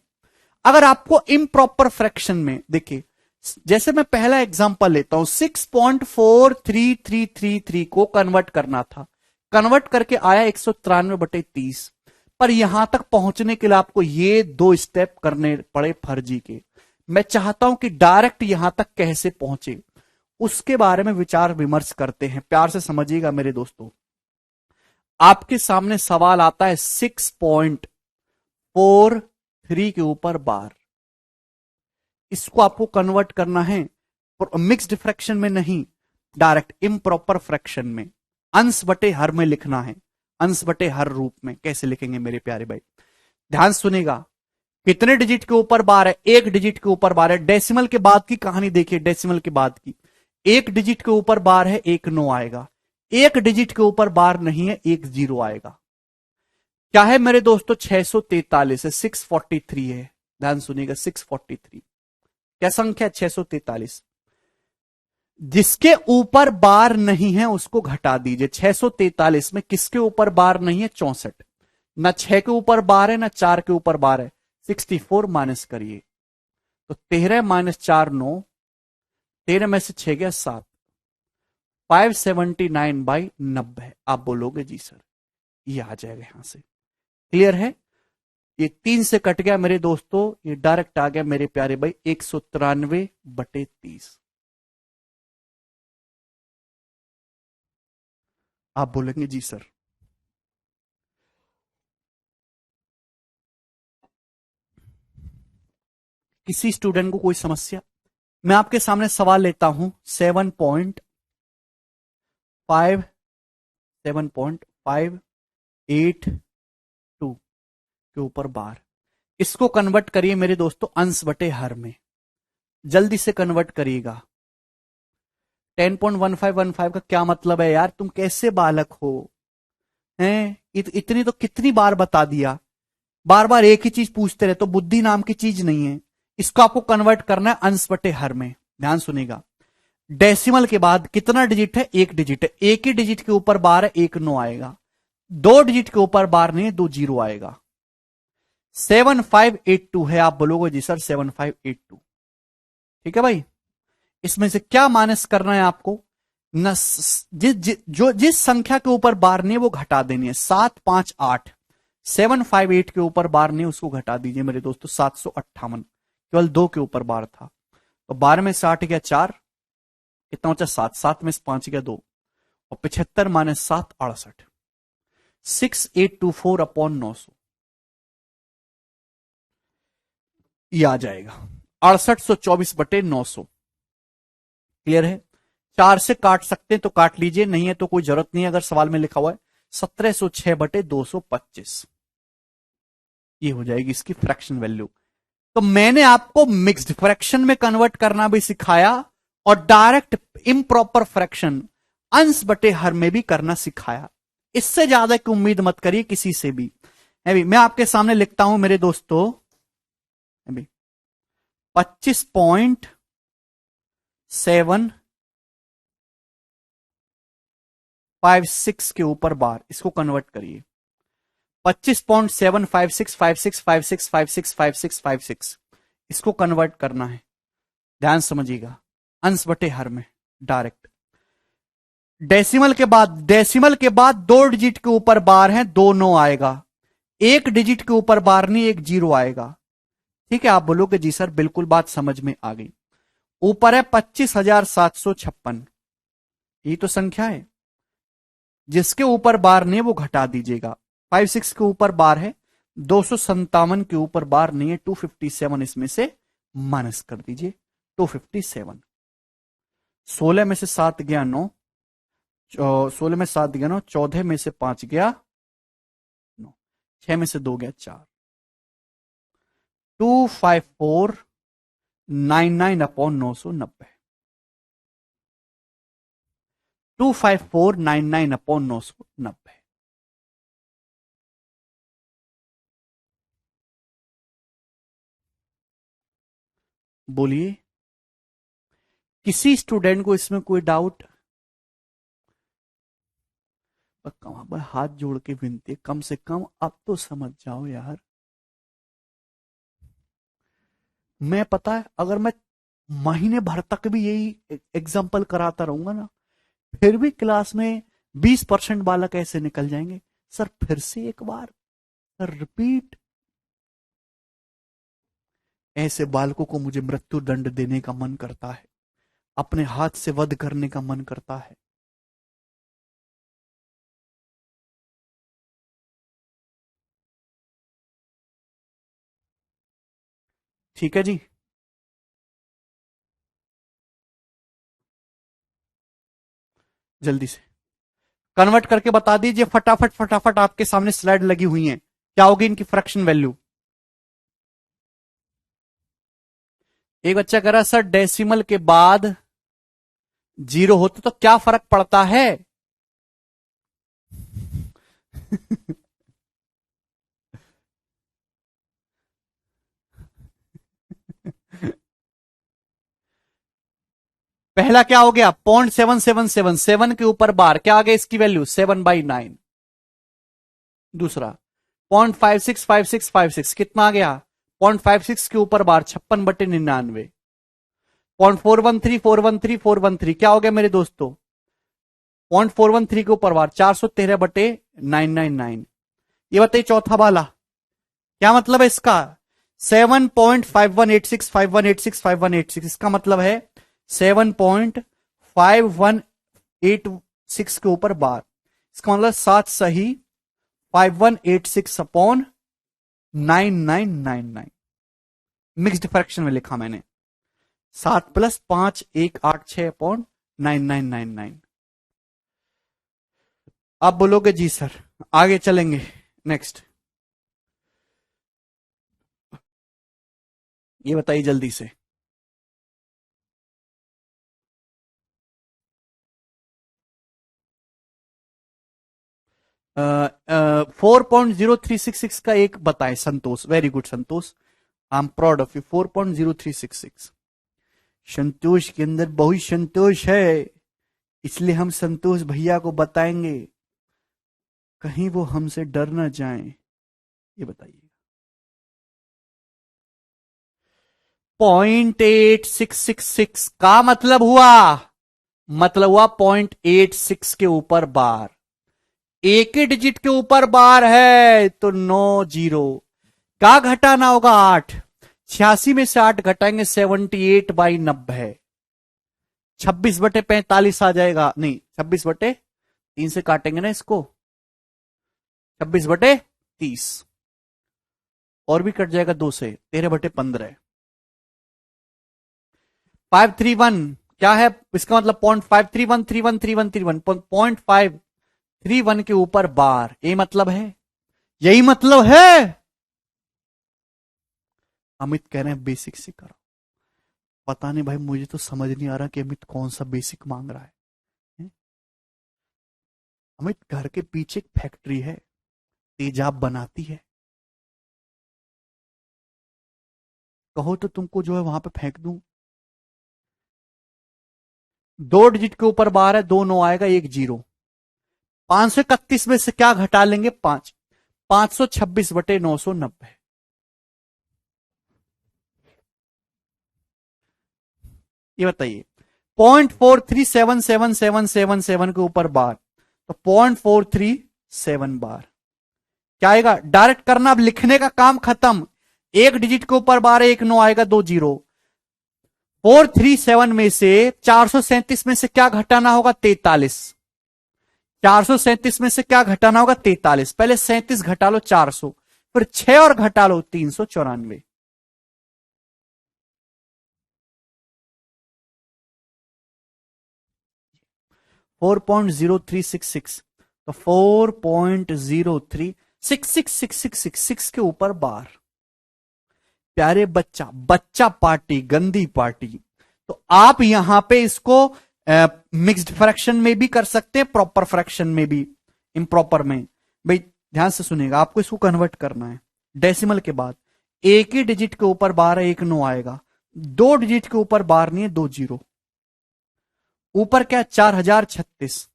अगर आपको इम्प्रॉपर फ्रैक्शन में, देखिए जैसे मैं पहला एग्जांपल लेता हूं, 6.4333 को कन्वर्ट करना था, कन्वर्ट करके आया 193/30, पर यहां तक पहुंचने के लिए आपको ये 2 स्टेप करने पड़े फर्जी के। मैं चाहता हूं कि डायरेक्ट यहां तक कैसे पहुंचे, उसके बारे में विचार विमर्श करते हैं। प्यार से समझिएगा मेरे दोस्तों, आपके सामने सवाल आता है 6.43 के ऊपर बार, इसको आपको कन्वर्ट करना है मिक्स्ड फ्रैक्शन में नहीं, डायरेक्ट इम्प्रॉपर फ्रैक्शन में, अंश बटे हर में लिखना है, अंश बटे हर रूप में। कैसे लिखेंगे मेरे प्यारे भाई, ध्यान सुनेगा। कितने डिजिट के ऊपर बार है, 1 डिजिट के ऊपर बार है। डेसिमल के बाद की कहानी देखिए, डेसिमल के बाद की, 1 डिजिट के ऊपर बार है, 1 9 आएगा, 1 डिजिट के ऊपर बार नहीं है, 1 0 आएगा। क्या है मेरे दोस्तों, 643 है, 643 है, ध्यान सुनिएगा 643 क्या संख्या, 643। जिसके ऊपर बार नहीं है उसको घटा दीजिए। 643 में किसके ऊपर बार नहीं है, 64, ना 6 के ऊपर बार है ना 4 के ऊपर बार है, 64 माइनस करिए, तो 13 माइनस 4 9, 13 में से 6 गया 7, 579/90। आप बोलोगे जी सर, ये आ जाएगा यहां से। क्लियर है, ये 3 से कट गया मेरे दोस्तों, ये डायरेक्ट आ गया मेरे प्यारे भाई 193/30। आप बोलेंगे जी सर। किसी स्टूडेंट को कोई समस्या? मैं आपके सामने सवाल लेता हूं 7.582 के ऊपर बार, इसको कन्वर्ट करिए मेरे दोस्तों अंश बटे हर में, जल्दी से कन्वर्ट करिएगा। 10.1515 का क्या मतलब है यार, तुम कैसे बालक हो हैं? इतनी तो कितनी बार बता दिया, बार बार एक ही चीज पूछते रहे तो बुद्धि नाम की चीज नहीं है। इसको आपको कन्वर्ट करना है अंश बटे हर में। ध्यान सुनिएगा, डेसिमल के बाद कितना डिजिट है? एक डिजिट है। एक ही डिजिट के ऊपर बार है, एक 9 आएगा। दो डिजिट के ऊपर बार नहीं है, 2 जीरो आएगा। 7582 है। आप बोलोगे जी सर 7582, ठीक है भाई। इसमें से क्या माइनस करना है आपको? न जिस संख्या के ऊपर बार नहीं है वो घटा देनी है। 758, 758 के ऊपर बार नहीं, उसको घटा दीजिए मेरे दोस्तों। 758, केवल 2 के ऊपर बार था, तो 12 में से 8 गया 4, कितना बचा? 7, 7 में से 5 गया 2, और 75 माइनस 7 68, 6824 अपॉन 900 ये आ जाएगा 6824 बटे 900। क्लियर है? 4 से काट सकते हैं तो काट लीजिए, नहीं है तो कोई जरूरत नहीं है। अगर सवाल में लिखा हुआ है 1706 बटे 225, ये हो जाएगी इसकी फ्रैक्शन वैल्यू। तो मैंने आपको मिक्स्ड फ्रैक्शन में कन्वर्ट करना भी सिखाया और डायरेक्ट इम्प्रॉपर फ्रैक्शन अंश बटे हर में भी करना सिखाया। इससे ज्यादा की उम्मीद मत करिए किसी से भी। अभी मैं आपके सामने लिखता हूं मेरे दोस्तों, अभी 25.756 के ऊपर बार, इसको कन्वर्ट करिए। 25.7565656565656 इसको कन्वर्ट करना है। ध्यान समझिएगा, अंश बटे हर में डायरेक्ट। डेसिमल के बाद 2 डिजिट के ऊपर बार है, 2 9 आएगा। एक डिजिट के ऊपर बार नहीं, 1 जीरो आएगा। ठीक है, आप बोलोगे जी सर बिल्कुल बात समझ में आ गई। ऊपर है 25,756, यही तो संख्या है। जिसके ऊपर बार नहीं वो घटा दीजिएगा। 56 के ऊपर बार है, 257 के ऊपर बार नहीं है, 257 इसमें से माइनस कर दीजिए। 257, 16 में से 7 गया 9, 16 में 7 गया 9, 14 में से 5 गया 9, 6 में से 2 गया 4, 25499 अपॉन 990, 25499 अपॉन 990। बोलिए, किसी स्टूडेंट को इसमें कोई डाउट? हाथ जोड़ के विनती, कम से कम अब तो समझ जाओ यार। मैं पता है अगर मैं महीने भर तक भी यही एग्जाम्पल कराता रहूंगा ना, फिर भी क्लास में 20% बालक ऐसे निकल जाएंगे। सर फिर से एक बार, सर रिपीट। ऐसे बालकों को मुझे मृत्यु दंड देने का मन करता है, अपने हाथ से वध करने का मन करता है। ठीक है जी, जल्दी से कन्वर्ट करके बता दीजिए फटाफट फटाफट। आपके सामने स्लाइड लगी हुई है, क्या होगी इनकी फ्रैक्शन वैल्यू। एक बच्चा कह रहा सर डेसिमल के बाद जीरो होते तो क्या फर्क पड़ता है? पहला क्या हो गया? 0.777, 7 के ऊपर बार क्या आ गया इसकी वैल्यू? 7/9। दूसरा 0.565656 कितना आ गया? 0.56 के ऊपर बार 56/99। 0.413413 क्या हो गया मेरे दोस्तों? 0.413 के ऊपर बार 413/999। ये बताइए चौथा वाला क्या मतलब है इसका? 7.518651865186, इसका मतलब है 7.5186 के ऊपर बार। इसका मतलब 7 सही 5186 अपॉन 9999। मिक्स्ड फ्रैक्शन में लिखा मैंने, 7 + 5 186 अपॉन 9999। आप बोलोगे जी सर आगे चलेंगे। नेक्स्ट ये बताइए जल्दी से। 4.0366 का एक बताएं Santosh. Very good Santosh, I am proud of you. 4.0366 Santosh के अंदर बहुत संतोष है, इसलिए हम संतोष भैया को बताएंगे, कहीं वो हमसे डर ना जाएं। ये बताइए। 0.8666 का मतलब हुआ 0.86 के ऊपर बार, एक ही डिजिट के ऊपर बार है तो 9 जीरो। क्या घटाना होगा? 8। 86 में से 8 घटाएंगे 78/90, 26/45 आ जाएगा। नहीं, 26/3 से काटेंगे ना इसको, 26/30 और भी कट जाएगा 2 से, 13/15। 531 क्या है इसका मतलब? 0.531313131 0.531 के ऊपर बार, यही मतलब है, यही मतलब है। अमित कह रहे हैं बेसिक से करो। पता नहीं भाई, मुझे तो समझ नहीं आ रहा कि अमित कौन सा बेसिक मांग रहा है। अमित, घर के पीछे एक फैक्ट्री है, तेजाब बनाती है, कहो तो तुमको जो है वहां पे फेंक दूं। 2 डिजिट के ऊपर बार है, 2 9 आएगा, 1 जीरो। 531 में से क्या घटा लेंगे? 5। 526/990। ये बताइए, 0.43777777 के ऊपर बार, तो 0.437 बार क्या आएगा? डायरेक्ट करना, अब लिखने का काम खत्म। एक डिजिट के ऊपर बार है, 1 9 आएगा, 2 जीरो। 437 में से 437 में से क्या घटाना होगा? 43। 437 में से क्या घटाना होगा? 43। पहले 37 घटा लो 400, फिर 6 और घटा लो 394। फोर 4.0366, तो 4.036666 के ऊपर बार। प्यारे बच्चा पार्टी, गंदी पार्टी। तो आप यहां पे इसको मिक्स्ड फ्रैक्शन में भी कर सकते हैं, प्रॉपर फ्रैक्शन में भी, इम्प्रॉपर में। भाई ध्यान से सुनिएगा, आपको इसको कन्वर्ट करना है डेसिमल के बाद। एक ही डिजिट के ऊपर बार है, 1 9 आएगा। 2 डिजिट के ऊपर बार नहीं है, 2 जीरो। ऊपर क्या? 4036।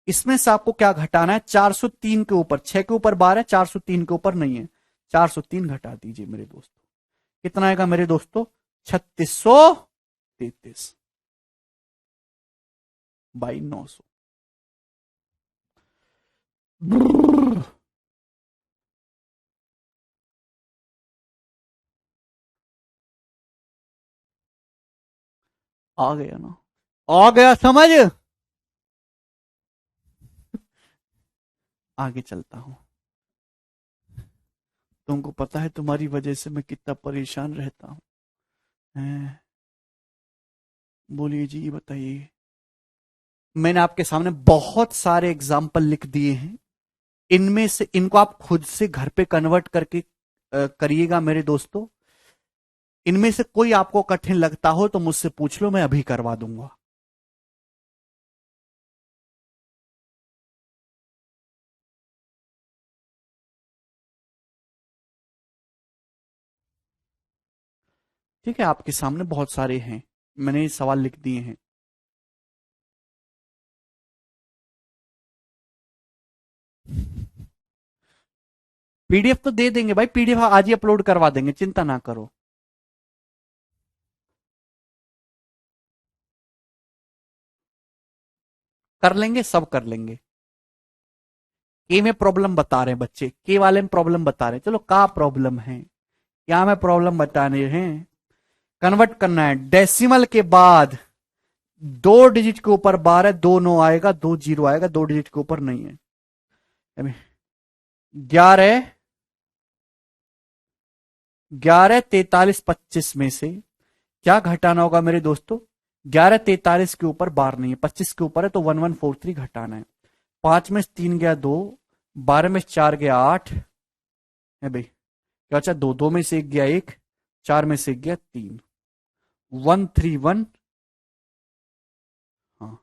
इसमें से आपको क्या घटाना है? 403 के ऊपर, 6 के ऊपर बार है, 403 के ऊपर नहीं है, 403 घटा दीजिए मेरे दोस्तों। कितना आएगा मेरे दोस्तों? 3633/900। आ गया ना? आ गया समझ? आगे चलता हूं। तुमको पता है तुम्हारी वजह से मैं कितना परेशान रहता हूं। बोलिए जी, बताइए। मैंने आपके सामने बहुत सारे एग्जाम्पल लिख दिए हैं, इनमें से इनको आप खुद से घर पे कन्वर्ट करके करिएगा मेरे दोस्तों। इनमें से कोई आपको कठिन लगता हो तो मुझसे पूछ लो, मैं अभी करवा दूंगा। ठीक है, आपके सामने बहुत सारे हैं, मैंने ये सवाल लिख दिए हैं। पीडीएफ तो दे देंगे भाई, पीडीएफ आज ही अपलोड करवा देंगे, चिंता ना करो। कर लेंगे, सब कर लेंगे। के में प्रॉब्लम बता रहे हैं बच्चे, के वाले में प्रॉब्लम बता रहे हैं, चलो का प्रॉब्लम है, क्या में प्रॉब्लम बताने हैं। कन्वर्ट करना है डेसिमल के बाद। 2 डिजिट के ऊपर बार है, 2 9 आएगा, 2 जीरो आएगा, 2 डिजिट के ऊपर नहीं है। 11 43 में से क्या घटाना होगा मेरे दोस्तों? 11 43 के ऊपर बार नहीं है, 25 के ऊपर है, तो 1143 घटाना है। 5 में से 3 गया 2, 12 में से 4 गया 8 है भाई। क्या अच्छा, 2 2 में से 1 गया 1, 4 में से 1 गया 3, 131, हाँ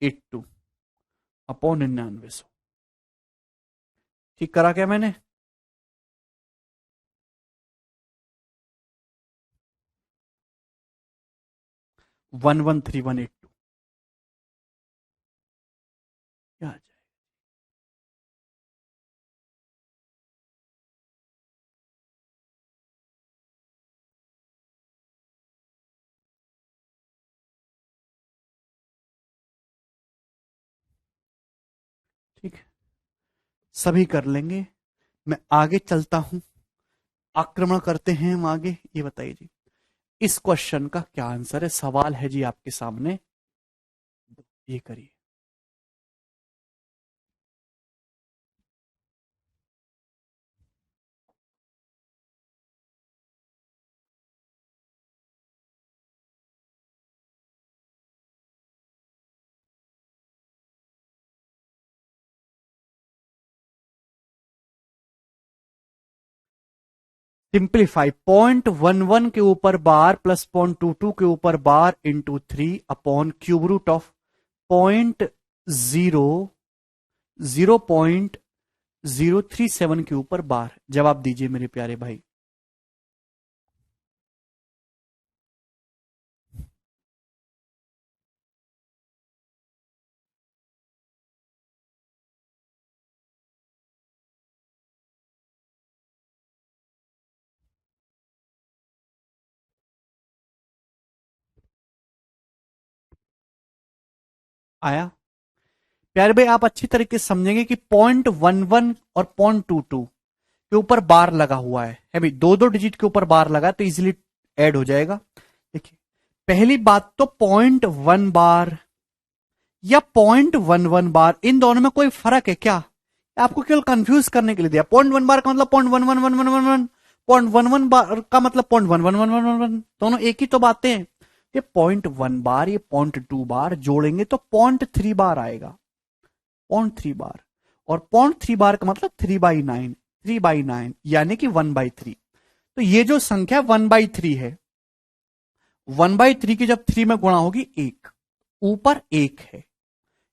82/99। ठीक करा क्या मैंने? One one three one eight two क्या आ जाए? ठीक है, सभी कर लेंगे। मैं आगे चलता हूं, आक्रमण करते हैं हम आगे। ये बताइए जी, इस क्वेश्चन का क्या आंसर है? सवाल है जी आपके सामने, ये करिए। सिंप्लीफाई, 0.11 के ऊपर बार प्लस 0.22 के ऊपर बार into 3 upon cube root of 0.037 के ऊपर बार। जवाब दीजिए मेरे प्यारे भाई। आया? प्यारे भाई आप अच्छी तरीके से समझेंगे कि 0.11 और 0.22 के ऊपर बार लगा हुआ है भाई, दो दो डिजिट के ऊपर बार लगा तो इजीली ऐड हो जाएगा। देखिए, पहली बात तो 0.1 बार या 0.11 बार, इन दोनों में कोई फर्क है क्या? आपको केवल कंफ्यूज करने के लिए दिया। 0.1 बार का मतलब 0.111111, 0.11 बार का मतलब 0.1111, दोनों एक ही तो बातें हैं। ये 0.1 बार, ये 0.2 बार जोड़ेंगे तो 0.3 बार आएगा, 0.3 बार। और 0.3 बार का मतलब 3/9, 3/9 यानी कि 1/3। तो ये जो संख्या 1/3 है, 1/3 की जब 3 में गुणा होगी एक, ऊपर एक है।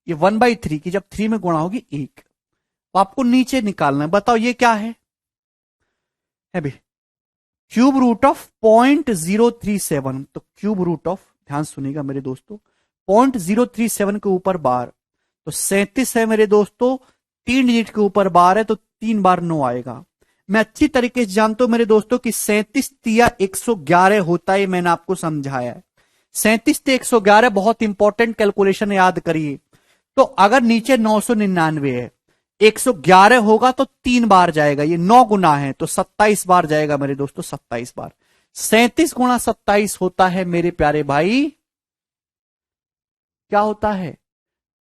ये 1/3 की जब 3 में गुणा होगी एक, तो आपको नीचे निकालना है। बताओ ये क्या है भाई? Cube root of 0.037। तो क्यूब रूट ऑफ, ध्यान सुनिएगा मेरे दोस्तों, 0.037 के ऊपर बार तो 37 है मेरे दोस्तों, 3 डिजिट के ऊपर बार है तो 3 बार 9 आएगा। मैं अच्छी तरीके से जानता हूं मेरे दोस्तों कि 37 तिया 111 होता है, मैंने आपको समझाया है। 37 ते 111 बहुत इंपॉर्टेंट कैलकुलेशन, याद करिए। तो अगर नीचे 999 है, 111 होगा तो 3 बार जाएगा, ये 9 गुना है तो 27 बार जाएगा मेरे दोस्तों, 27 बार। 37 गुणा 27 होता है मेरे प्यारे भाई, क्या होता है?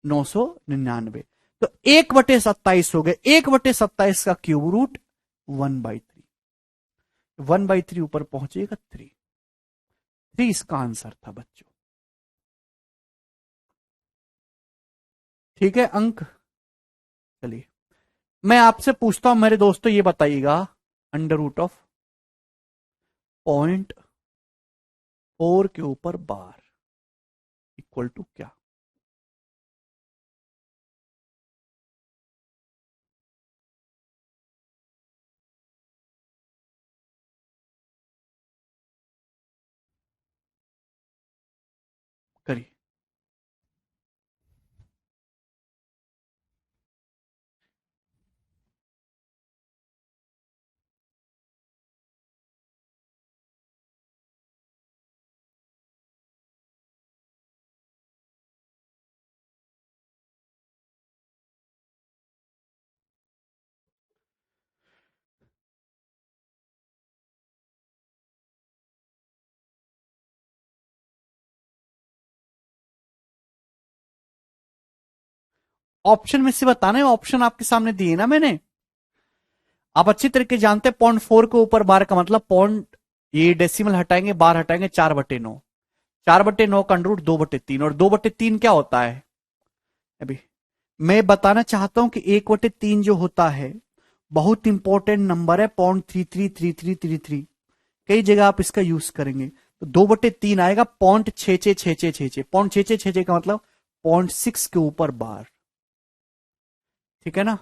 999। तो 1/27 हो गए, 1/27 का क्यूब रूट 1/3, 1/3 ऊपर पहुंचेगा 3, 3 इसका आंसर था बच्चों। ठीक है अंक? चलिए मैं आपसे पूछता हूं मेरे दोस्तों, ये बताइएगा, अंडर रूट ऑफ 0.4 के ऊपर बार इक्वल टू क्या? करिए। ऑप्शन में से बताना है, ऑप्शन आपके सामने दिए ना मैंने, आप अच्छी तरीके जानते हैं। 0.4 के ऊपर बार का मतलब पॉइंट, ये डेसिमल हटाएंगे, बार हटाएंगे, 4/9, 4/9 का अंडर रूट 2/3, और 2/3 क्या होता है? अभी मैं बताना चाहता हूं कि 1/3 जो होता है बहुत इंपॉर्टेंट नंबर है, 0.333333। कई जगह आप इसका यूज करेंगे, तो 2/3 आएगा 0.666666, 0.6666 का मतलब 0.6 के ऊपर बार। ठीक है ना?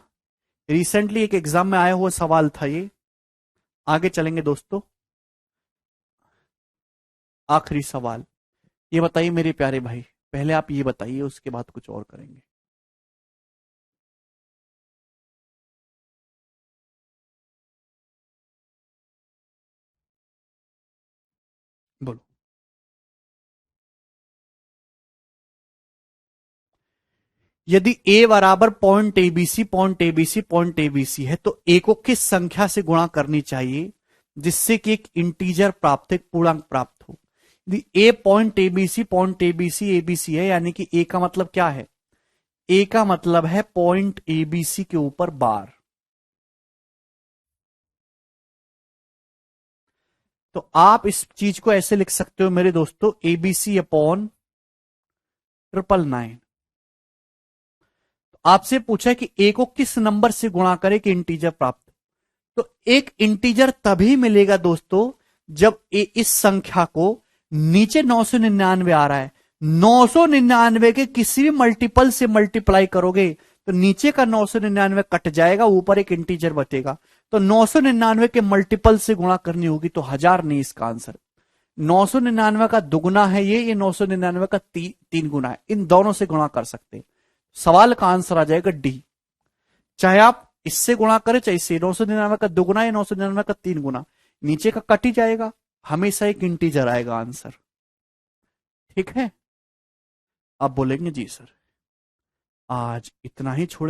रिसेंटली एक एग्जाम में आया हुआ सवाल था ये। आगे चलेंगे दोस्तों। आखिरी सवाल, ये बताइए मेरे प्यारे भाई, पहले आप ये बताइए उसके बाद कुछ और करेंगे। बोलो। यदि a बराबर point ABC point ABC point ABC है तो a को किस संख्या से गुणा करनी चाहिए जिससे कि एक इंटीजर प्राप्त, एक पूर्णांक प्राप्त हो। यदि a पॉइंट एबीसी एबीसी है, यानी कि a का मतलब क्या है, a का मतलब है पॉइंट एबीसी के ऊपर बार। तो आप इस चीज को ऐसे लिख सकते हो मेरे दोस्तों, एबीसी अपॉन 999। आपसे पूछा है कि ए को किस नंबर से गुणा करे कि इंटीजर प्राप्त। तो एक इंटीजर तभी मिलेगा दोस्तों जब ए इस संख्या को, नीचे 999 आ रहा है, 999 के किसी भी मल्टीपल से मल्टीप्लाई करोगे तो नीचे का 999 कट जाएगा, ऊपर एक इंटीजर बचेगा। तो 999 के मल्टीपल से गुणा करनी होगी, तो 1000 नहीं इसका आंसर। 999 का दुगुना है ये 999 का तीन गुना है, इन दोनों से गुणा कर सकते हैं। सवाल का आंसर आ जाएगा डी। चाहे आप इससे गुणा करें चाहे इससे, 999 का दुगुना या 999 का तीन गुना, नीचे का कट ही जाएगा, हमेशा एक इंटीजर आएगा आंसर। ठीक है, आप बोलेंगे जी सर आज इतना ही छोड़